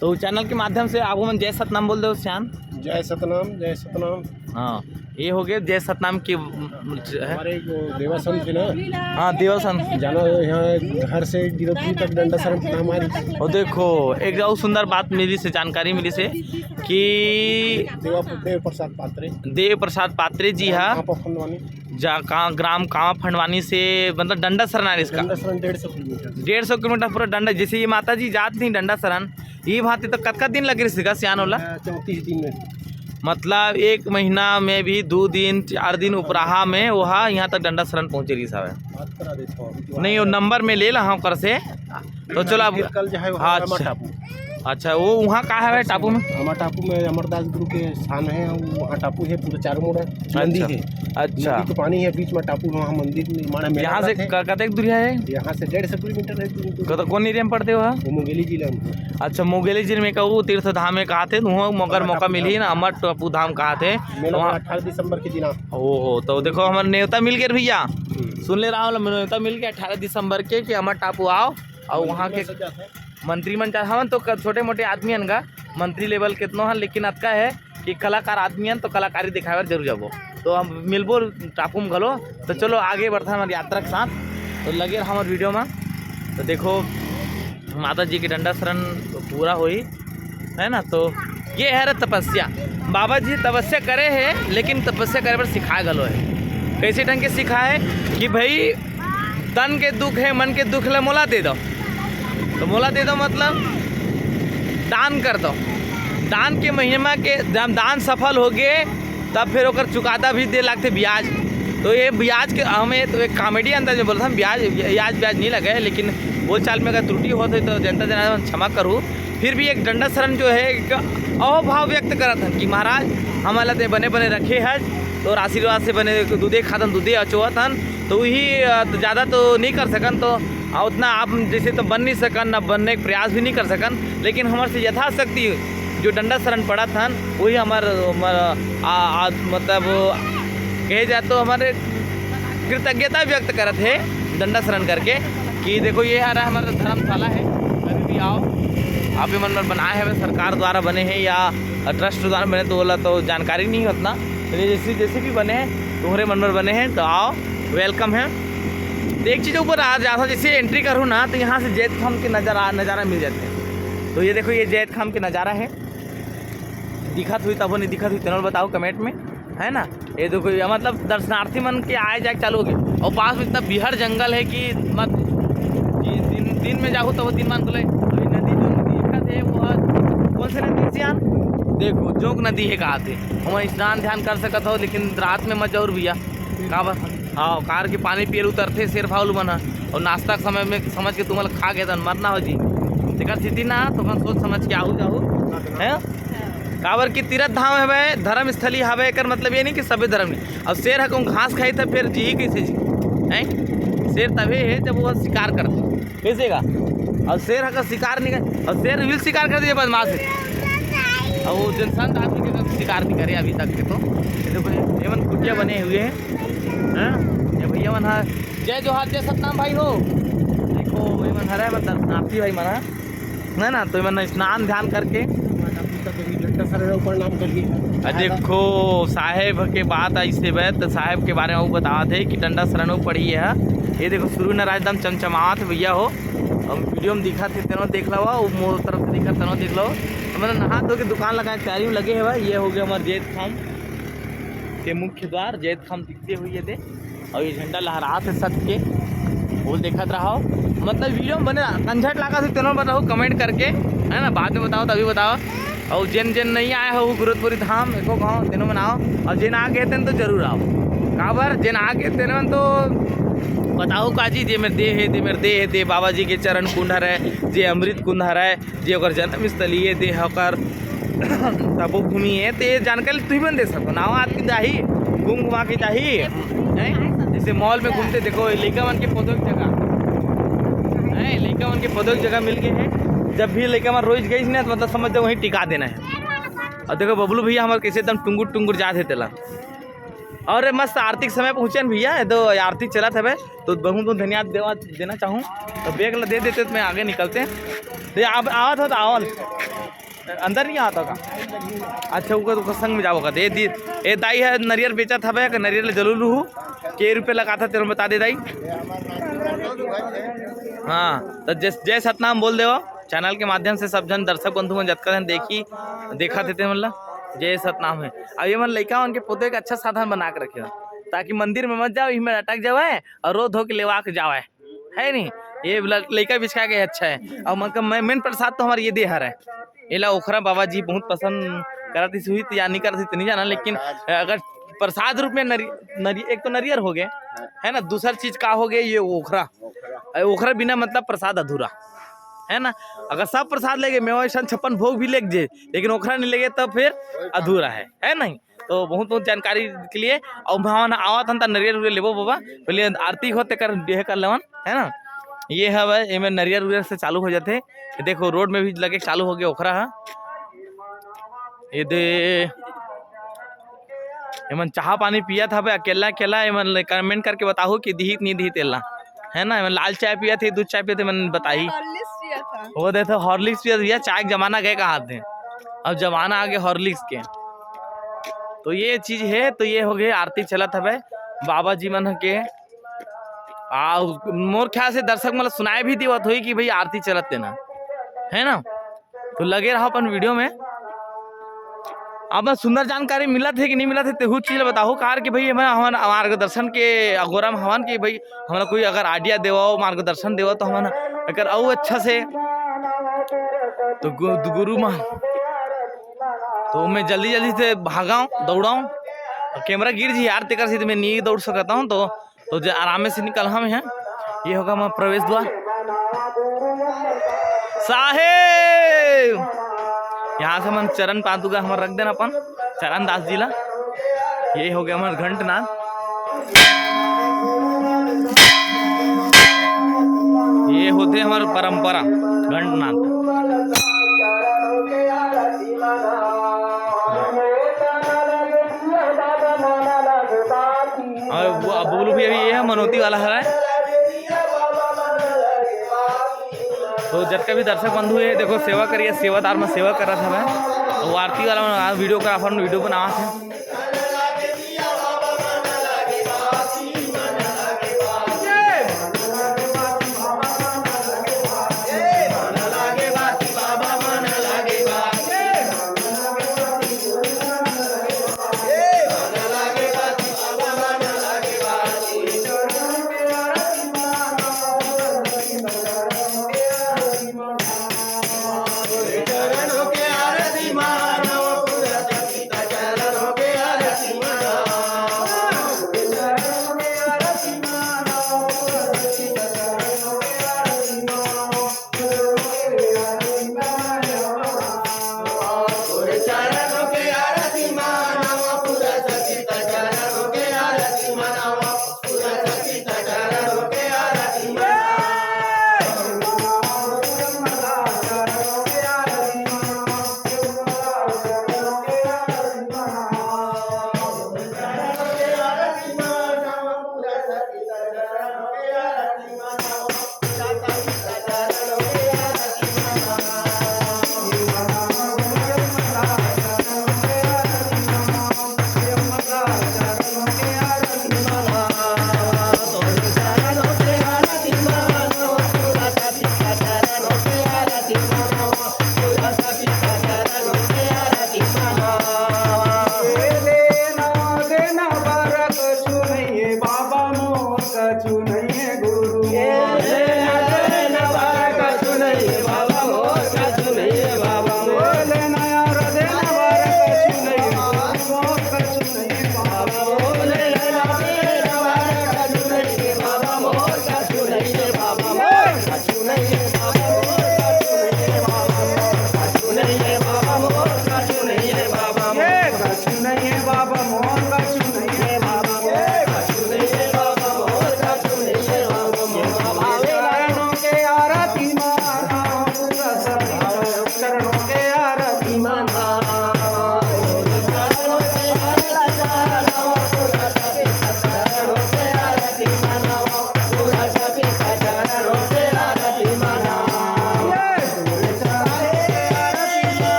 तो चैनल के माध्यम से आप मन जय सतनाम बोल दो श्याम जय सतनाम जय सतनाम। हाँ ये हो गया जय सतनाम की हमारे देवासन थे ना। हाँ देवासन जाना यहाँ घर से गिरफ्तारी तक डंडा शरण हमारी। और देखो एक और सुंदर बात मिली से जानकारी मिली से कि देव प्रसाद पात्रे जी हाँ ग्राम कामा फंडवानी से मतलब डंडा सरना इसका डंडा शरण 150 किलोमीटर 150 किलोमीटर पूरा डंडा। जैसे ये माता जी जात थी डंडा सरन ये भांति तो कतका दिन लगे सीखा सियान होला 34 दिन में मतलब 1 महीना में भी 2 दिन 4 दिन उपराहा में वहाँ यहाँ तक डंडा शरण पहुँचे रही साहब। बात करा देता हूँ नहीं वो नंबर में ले ला हम कर से तो चलो अब फिर कल जो है वहाँ अच्छा। अमर टापू अच्छा वो वहाँ कहाँ है टापू में? अमर टापू में अमरदास गुरु के स्थान है और वहाँ टापू है पूरा चारों मोड़ नदी है अच्छा नदी तो पानी है बीच में टापू है वहाँ मंदिर निर्माण है यहाँ से कतक दूरिया है? यहाँ से 150 किलोमीटर है कौन एरिया में पड़ते हो? वो मुंगेली जिला में। अच्छा मुंगेली जिले में कहूँ तीर्थ धाम में कहा थे वहाँ मगर मौका मिली ना अमर टापू धाम कहा थे मेला वहाँ 18 दिसंबर के दिन ओहो तो देखो हमारे नेवता मिल गए भैया सुन ले रहा हूँ नेवता मिल गया 18 दिसंबर के कि अमर टापू आओ और वहाँ के मंत्रिमंडल हवन तो छोटे मोटे आदमी का मंत्री लेवल कितनो है लेकिन अतका है कि कलाकार आदमी तो कलाकारी दिखावे जरूर जाबो तो हम मिलबो टापू में घलो। तो चलो आगे बढ़ता हमारी यात्रा के साथ तो लगे रहा हमारे वीडियो में। तो देखो माता जी की डंडा शरण पूरा हुई है ना। तो ये है तपस्या बाबा जी तपस्या करे है लेकिन तपस्या करे पर सिखाए गलो है कैसे ढंग के सिखाए कि भाई तन के दुख है मन के दुख ले मोला दे दो तो मोला दे दो मतलब दान कर दो। दान के महिमा के जब दान सफल हो गए तब फिर ओकर चुकादा भी दे लगते ब्याज। तो ये ब्याज के हमें तो एक कॉमेडी अंदाज में बोलता हम ब्याज नहीं लगे लेकिन बोल चाल में अगर त्रुटि हो तो जनता जनार्दन क्षमा करूँ। फिर भी एक डंडा शरण जो है एक अहोभाव व्यक्त करत हन कि महाराज हमारा ते बने बने रखे है तो आशीर्वाद से बने दूधे खातन दूधे अचोवत हन तो वही ज़्यादा तो नहीं कर सकन तो उतना आप जैसे तो बन नहीं सकन न बनने का प्रयास भी नहीं कर सकन लेकिन हमारे से यथाशक्ति जो डंडा शरण पड़ा था वही मतलब कहे जाए तो हमारे कृतज्ञता व्यक्त करत है डंडा शरण करके कि देखो ये आ रहा हमारा धर्मशाला है कभी भी आओ आप ये मन बनाए हैं सरकार द्वारा बने हैं या ट्रस्ट द्वारा बने तो बोला तो जानकारी नहीं होता जैसे भी बने हैं तुम्हारे मन में बने हैं तो आओ वेलकम है। तो एक चीज़ ऊपर आ जाता जैसे एंट्री करूँ ना तो यहाँ से जैत खाम के नज़ारा मिल जाते हैं। तो ये देखो ये जैत खाम के नज़ारा है दिखत हुई तब नहीं दिखत हुई तेनों बताओ कमेंट में है ना। ये देखो ये मतलब दर्शनार्थी मन के आए जाए चालू हो गए और पास में इतना बिहड़ जंगल है कि मत दिन में जाओ तो वो दिन मान बोले अभी नदी जो दिखत है वो कौन से नदी सियान देखो जोग नदी है कहा थे हम स्नान ध्यान कर सकत हो लेकिन रात में मत जरूर भैया काबर हाँ कार के पानी पिए उतरते शेर फाउल बना और नाश्ता के समय में समझ के तुम्हारा खा गए मरना हो जी तेकर स्थिति ना तो सोच समझ के आहू जाहू है काबर की तीर्थ धाम है धर्म स्थली हवे कर मतलब ये नहीं कि सभी धर्म नहीं। अब शेर है घास खाई था फिर जी कैसे जी है शेर तभी है जब वो शिकार करते कैसे का और शेर है का शिकार नहीं कर और शेर विल शिकार कर दिए बदमाश है और वो जनसंत आदमी के शिकार नहीं करे अभी तक के। तो देखो एवं कुटिया बने हुए हैं ये भैया मन जय जोहार जय सतनाम भाई हो देखो ये मन हरा मतलब नाथी भाई मना है ना। तो मन स्नान ध्यान करके देखो साहेब के बात ऐसे तो साहेब के बारे में वो बता थे कि डंडा शरण पड़ी है। ये देखो शुरू न एकदम चमचमात भैया हो हम वीडियो में दिखा थे तेनों देख लो मोर तरफ से दिखा तेनों देख लो तो मतलब नहा धो के दुकान लगा तैयारी में लगे है भाई। ये हो गया हमारे जैत खाम के मुख्य द्वार जैत खाम दिखते हुए थे और ये झंडा लहरा थे सत के वो देखत रहो मतलब वीडियो में बने कंझट लगा थे तेनों बताओ कमेंट करके है ना बाद में बताओ तभी बताओ और जिन नहीं आए हो गुरुद्वारी धाम एको गाँव तेनों बनाओ और जिन आ गए थे तो जरूर आओ काबर जिन आ गए तेनों तो बताओ काजी जे मेरे देह है दे मेरे देह है दे बाबा जी के चरण कुंडर है जे अमृत कुंडर है जे ओकर जन्म स्थली है दे होकर तपोभूमि है तो ये जानकारी तुम ही दे सको ना आदमी चाहिए घूम घुमा के चाहिए जैसे मॉल में घूमते देखो लड़का मन के पौधों की जगह है लड़का मन के पौधों की जगह मिल गए हैं जब भी लड़का मन रोज गई ना तो मतलब समझ जाओ वहीं टिका देना है। और देखो बबलू भैया हमारे कैसे एकदम टुंगुर जाते तेला और मस्त आरती समय पहुँचे भैया तो आरती चला था तो बहुत धन्यवाद देना चाहूँ तो बैग दे देते तो मैं आगे निकलते तो आप आवत हो तो आवल अंदर नहीं आता का अच्छा वो तो संग में जाओगा ये दाई है नरियर बेचा था भाई नरियर जरूर रहू के रुपये लगा था तेरे बता दे दाई हाँ तो जय सतनाम बोल देव चैनल के माध्यम से सब जन दर्शक बंधु मन जतका जन देखा थे मतलब जय सतनाम है। अब ये मन लड़का उनके पौधे का अच्छा साधन बना के रखे ताकि मंदिर में मत जाओ, इसमें अटक जाओ है और रो धो के लेवा के जाओ है नहीं। ये लड़का बिछा के अच्छा है। और मतलब मेन प्रसाद तो हमारे ये देहर है। ये ला ओखरा बाबा जी बहुत पसंद करती हुई या नहीं करती तो नहीं जाना, लेकिन अगर प्रसाद रूप में एक तो नरियर हो गए है ना, दूसरा चीज का हो गया ये ओखरा। ओखरा बिना मतलब प्रसाद अधूरा है ना। अगर सब प्रसाद लेगे मेवा 56 भोग भी ले जे, लेकिन ओखरा नहीं लेगे तब फिर अधूरा है नहीं। तो बहुत बहुत जानकारी के लिए और भावना आवत हन नरियर उरियर लेबो बाबा, पहले आरती होते कर लेवन है ना। ये है भाई इनमें नरियर उरियर से चालू हो जाते। देखो रोड में भी लगे चालू हो गया ओखरा है। ये दे एमन चाह पानी पिया था भाई अकेला अकेला। एमन कमेंट करके बताओ कि दिहित नहीं दिहित एला है ना। एमन लाल चाय पिया थे, दूध चाय पिया थे, मैंने बताई वो देते हॉर्लिक्स पिया भैया। चाय के जमाना गए कहा थे, अब जमाना आ गया हॉर्लिक्स के। तो ये चीज है। तो ये हो गए आरती चलत है बाबा जी मन के। मोर ख्याल से दर्शक मतलब सुनाए भी दिवत हुई कि भाई आरती चलत देना है ना। तो लगे रहो अपन वीडियो में। अब सुंदर जानकारी मिला थे कि नहीं मिला थे तेहू चीज बताओ कार कि भाई हमारा मार्गदर्शन के अगोरा में हवन कि भाई हमारा कोई अगर आइडिया देवा मार्गदर्शन देवा तो हमारा अगर और अच्छा से तो गुरु मान तो मैं जल्दी जल्दी से भागाऊं दौड़ाऊं। कैमरा गिर जी यार तेकर से मैं नहीं दौड़ सकता हूँ। तो आराम से निकल हम हैं। ये होगा हमारा प्रवेश द्वार साहेब। यहाँ से मन चरण पादुका हमारा रख देना अपन चरण दास जी ला। ये हो गया हमारा घंटनाद। ये होते हमारे परंपरा घंटनाद। और बबलू भी अभी ये है मनोती वाला है। तो जब का भी दर्शक बंधु है देखो सेवा करिए, सेवादार में सेवा कर रहा था मैं। तो आरती वाला वीडियो का अपन वीडियो बना है।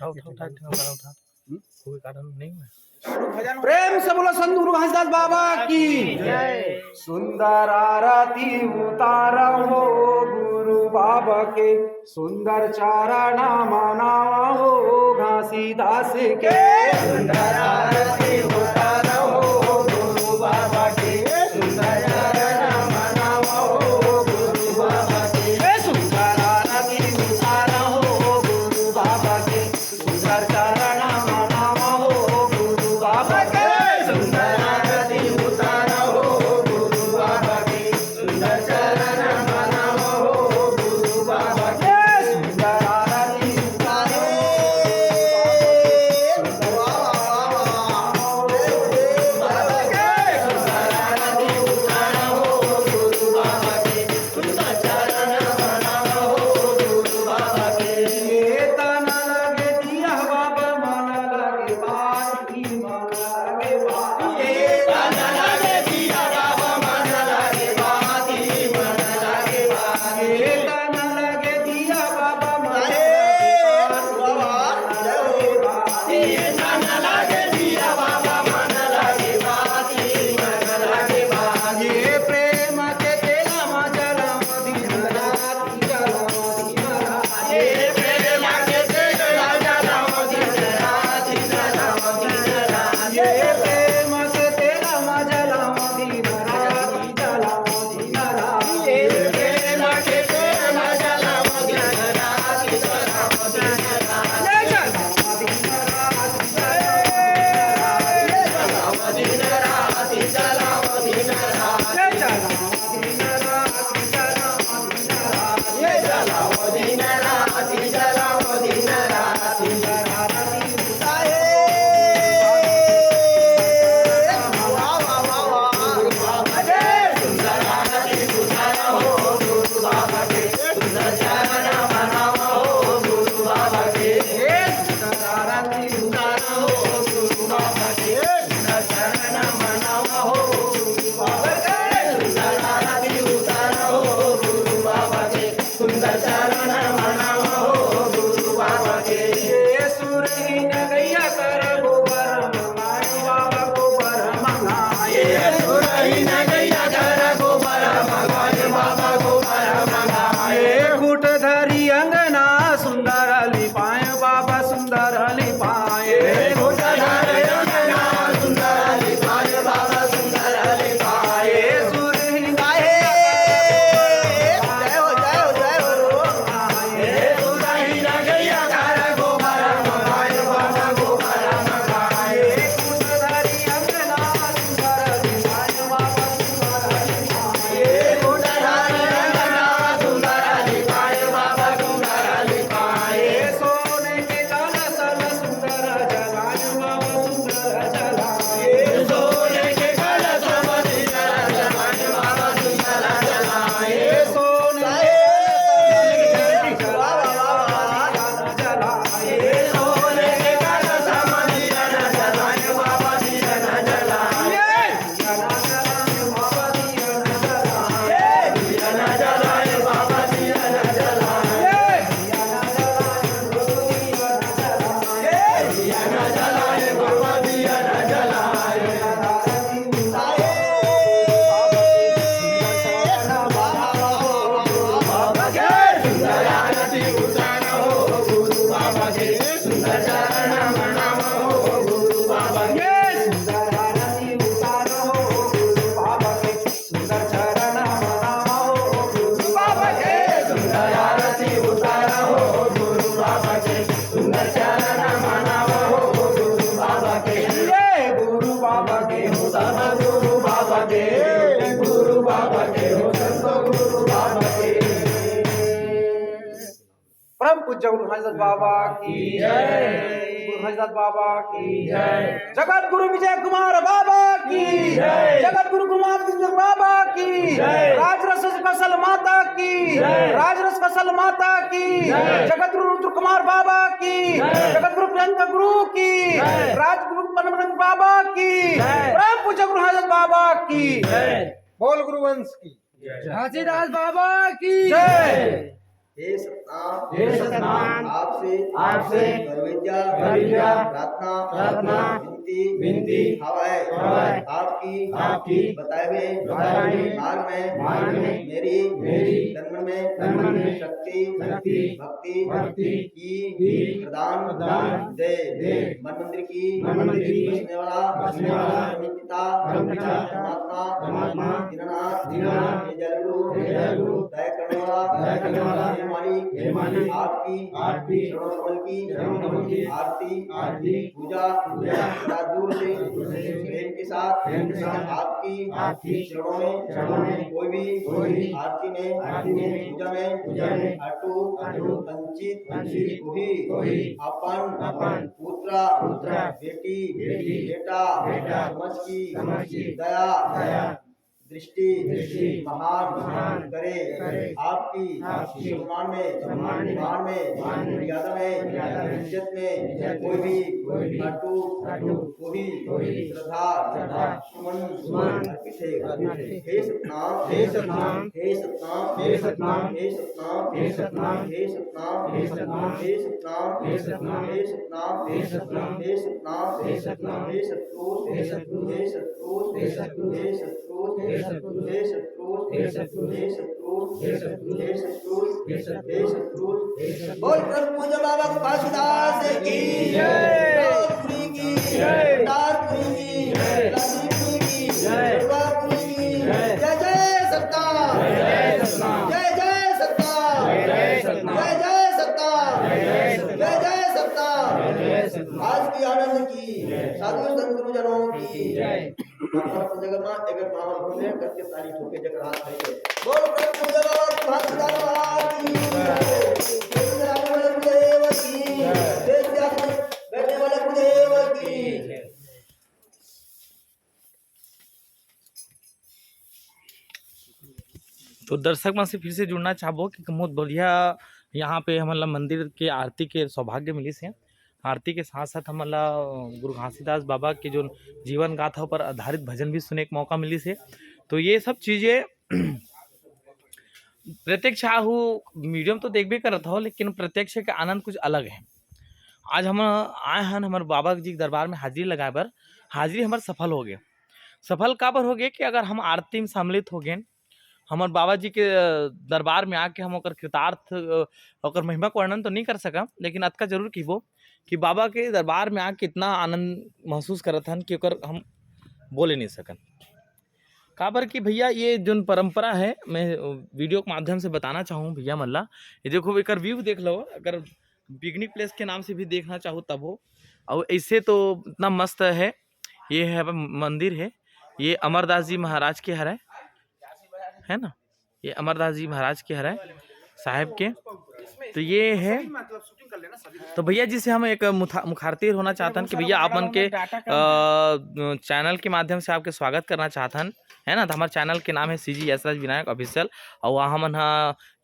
उठा कोई कारण नहीं है। प्रेम से बोलो संत गुरु घासदास बाबा की सुंदर आरती उतारा हो गुरु बाबा के सुंदर चारण मनावा हो घासीदास के सुंदर आरती उतारा हो गुरु बाबा के सुंदर चारण मनावा हो गुरु बाबा के सुंदर आरती उतारा हो गुरु बाबा के सुंदर चारण मनावा हो गुरु बाबा के सुंदर आरती उतारा हो गुरु बाबा के सुंदर चरण मनावा हो गुरु बाबा के सुंदर आरती उतारा परम पूज्य गुरु हजरत बाबा की जय, गुरु हजरत बाबा की जय, जगत गुरु विजय कुमार बाबा की जय, जगत गुरु कुमार बाबा की जय, राजरस कसल माता की जय, राजरस कसल माता की जय, जगत गुरु रुद्र कुमार बाबा की जय, जगत गुरु प्रियंका गुरु की जय, राजगुरु पनमरंग बाबा की जय, परम पूज्य गुरु हजरत बाबा की जय, बोल गुरुवंश की जय, घासीदास बाबा की जय। हे सतनाम आपसे परविद्या प्रार्थना विनती हवाए आपकी बताए हुए मार्ग में मेरी तन में शक्ति भक्ति की प्रदान दे मन मंदिर की बसने वाला पिता परमात्मा दीनानाथ हे जलगुरु दया करने वाला हे मालिक आपकी चरणों कमल की आरती पूजा बड़ा दूर से प्रेम के साथ आपकी चरणों में कोई भी आरती में पूजा में अटू पंचित वही अपन पुत्र बेटी बेटा समझ की दया दृष्टि महान करे आपकी सम्मान में मर्यादा में इज्जत में कोई भी अटू कोई श्रद्धा सुमन अर्पित है। हे सतनाम बोल प्रभु पूज्य बाबा काशीदास की जय, की जय, की जय, की जय, की जय, जय सत्ता जय सत्ता आज की आनंद की साधु संत गुरुजनों की जय। जगन्नाथ एक ब्राह्मण होने करके तारीफ होके जगह हाथ खड़े बोल प्रभु जगन्नाथ महाराज की जय, वाले गुरुदेव की जय, बैठने वाले गुरुदेव की। तो दर्शक मन से फिर से जुड़ना चाहबो कि बहुत बढ़िया यहाँ पे हमला मंदिर के आरती के सौभाग्य मिली से। आरती के साथ साथ हमला गुरु घासीदास बाबा के जो जीवन गाथा पर आधारित भजन भी सुने के मौका मिली से। तो ये सब चीज़ें प्रत्यक्ष आहू मीडियम तो देखबे करत हो, लेकिन प्रत्यक्ष के आनंद कुछ अलग है। आज हम आए हैं हमारे बाबा जी के दरबार में हाजिरी लगाए बर। हाजिरी हमार सफल हो गए। सफल का बर हो गए कि अगर हम आरती में सम्मिलित हो गए, हमारे बाबा जी के दरबार में आके हम ओकर कृतार्थ ओकर महिमा को वर्णन तो नहीं कर सका, लेकिन अतका जरूर कीबो कि बाबा के दरबार में आके इतना आनंद महसूस करत हन कि ओकर हम बोले नहीं सकन। काबर कि भैया ये जो परंपरा है, मैं वीडियो के माध्यम से बताना चाहूँ भैया मल्ला, ये देखो एक व्यू देख लो। अगर पिकनिक प्लेस के नाम से भी देखना चाहो तब हो, और ऐसे तो इतना मस्त है। ये है मंदिर है, ये अमरदास जी महाराज के हर है ना, ये अमरदास जी महाराज के हर साहेब के। तो ये है। तो भैया जी से हम एक मुखारती होना चाहते हैं कि भैया आप मन के चैनल के माध्यम से आपके स्वागत करना चाहते हैं, है ना। तो हमारे चैनल के नाम है सीजी यशराज विनायक ऑफिशियल, और वहाँ मन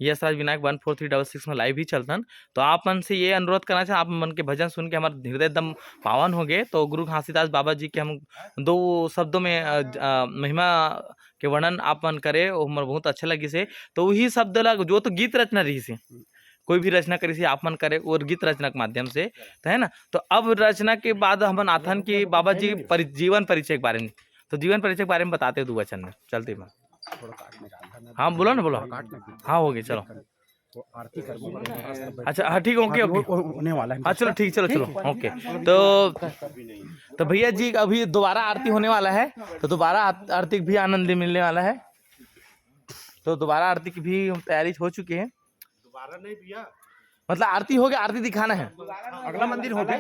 यशराज विनायक 14366 में लाइव भी चलते हैं। तो आप मन से ये अनुरोध करना चाहें, आप मन के भजन सुन के हमारे हृदय एकदम पावन हो गए। तो गुरु घासीदास बाबा जी के हम 2 शब्दों में महिमा के वर्णन आप मन करे, वो हमारे बहुत अच्छा लगी से। तो वही शब्द लग जो तो गीत रचना रही से, कोई भी रचना करी से आप मन करे और गीत रचना के माध्यम से, तो है ना। तो अब रचना के बाद हम आथन की बाबा जी जीवन परिचय के बारे में, तो जीवन परिचय के बारे में बताते हैं 2 वचन में चलते में। हाँ बोलो ना, बोलो। हाँ हो गए, चलो। अच्छा हाँ ठीक, ओके होने वाला है। हाँ चलो ठीक, चलो ओके। तो भैया जी अभी दोबारा आरती होने वाला है, तो दोबारा आरती भी आनंद मिलने वाला है। तो दोबारा आरती की भी तैयारी हो चुकी है। दोबारा नहीं भैया, मतलब आरती हो गया, आरती दिखाना है। अगला मंदिर होगा,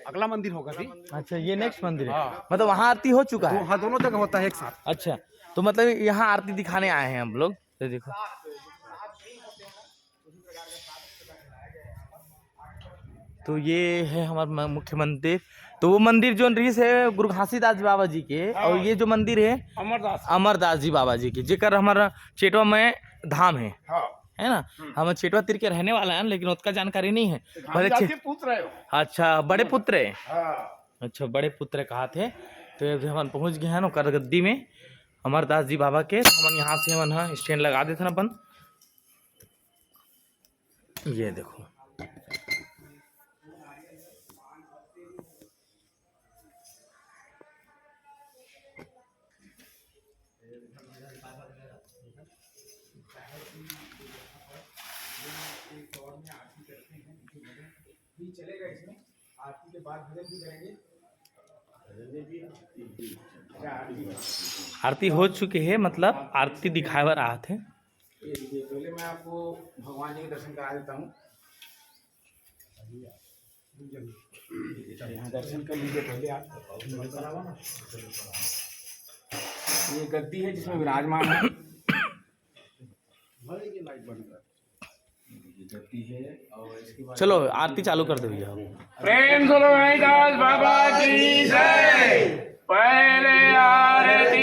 अगला मंदिर होगा भी। अच्छा ये नेक्स्ट मंदिर है, मतलब वहाँ आरती हो चुका है। हाँ दोनों जगह होता है एक साथ। अच्छा तो मतलब यहाँ आरती दिखाने आए हैं हम लोग। तो देखो तो ये है हमारा मुख्य मंदिर। तो वो मंदिर जो रही है गुरु घासीदास बाबा जी के, और ये जो मंदिर है अमरदास जी बाबा जी के, जेकर हमारा चेटवा में धाम है, है ना। हम चेटवा तीर के रहने वाला है, लेकिन उसका जानकारी नहीं है। अच्छा बड़े पुत्र है, अच्छा बड़े पुत्र कहा थे। तो हम पहुंच गए हैं ना कर गद्दी में अमरदास जी बाबा के। तो हम यहाँ से हम स्टैंड लगा देते अपन। ये देखो, चलेगा इसमें आरती के बाद भजन भी करेंगे। आरती हो चुकी है, मतलब आरती दिखाए बर आए थे। पहले मैं आपको भगवान जी के दर्शन करा देता हूँ। यहाँ दर्शन कर लीजिए पहले आप। ये गद्दी है जिसमें विराजमान है। ये गद्दी है और इसके बाद चलो आरती चालू कर दो भैया। प्रेम से लोग बाबा की जय। पहले आरती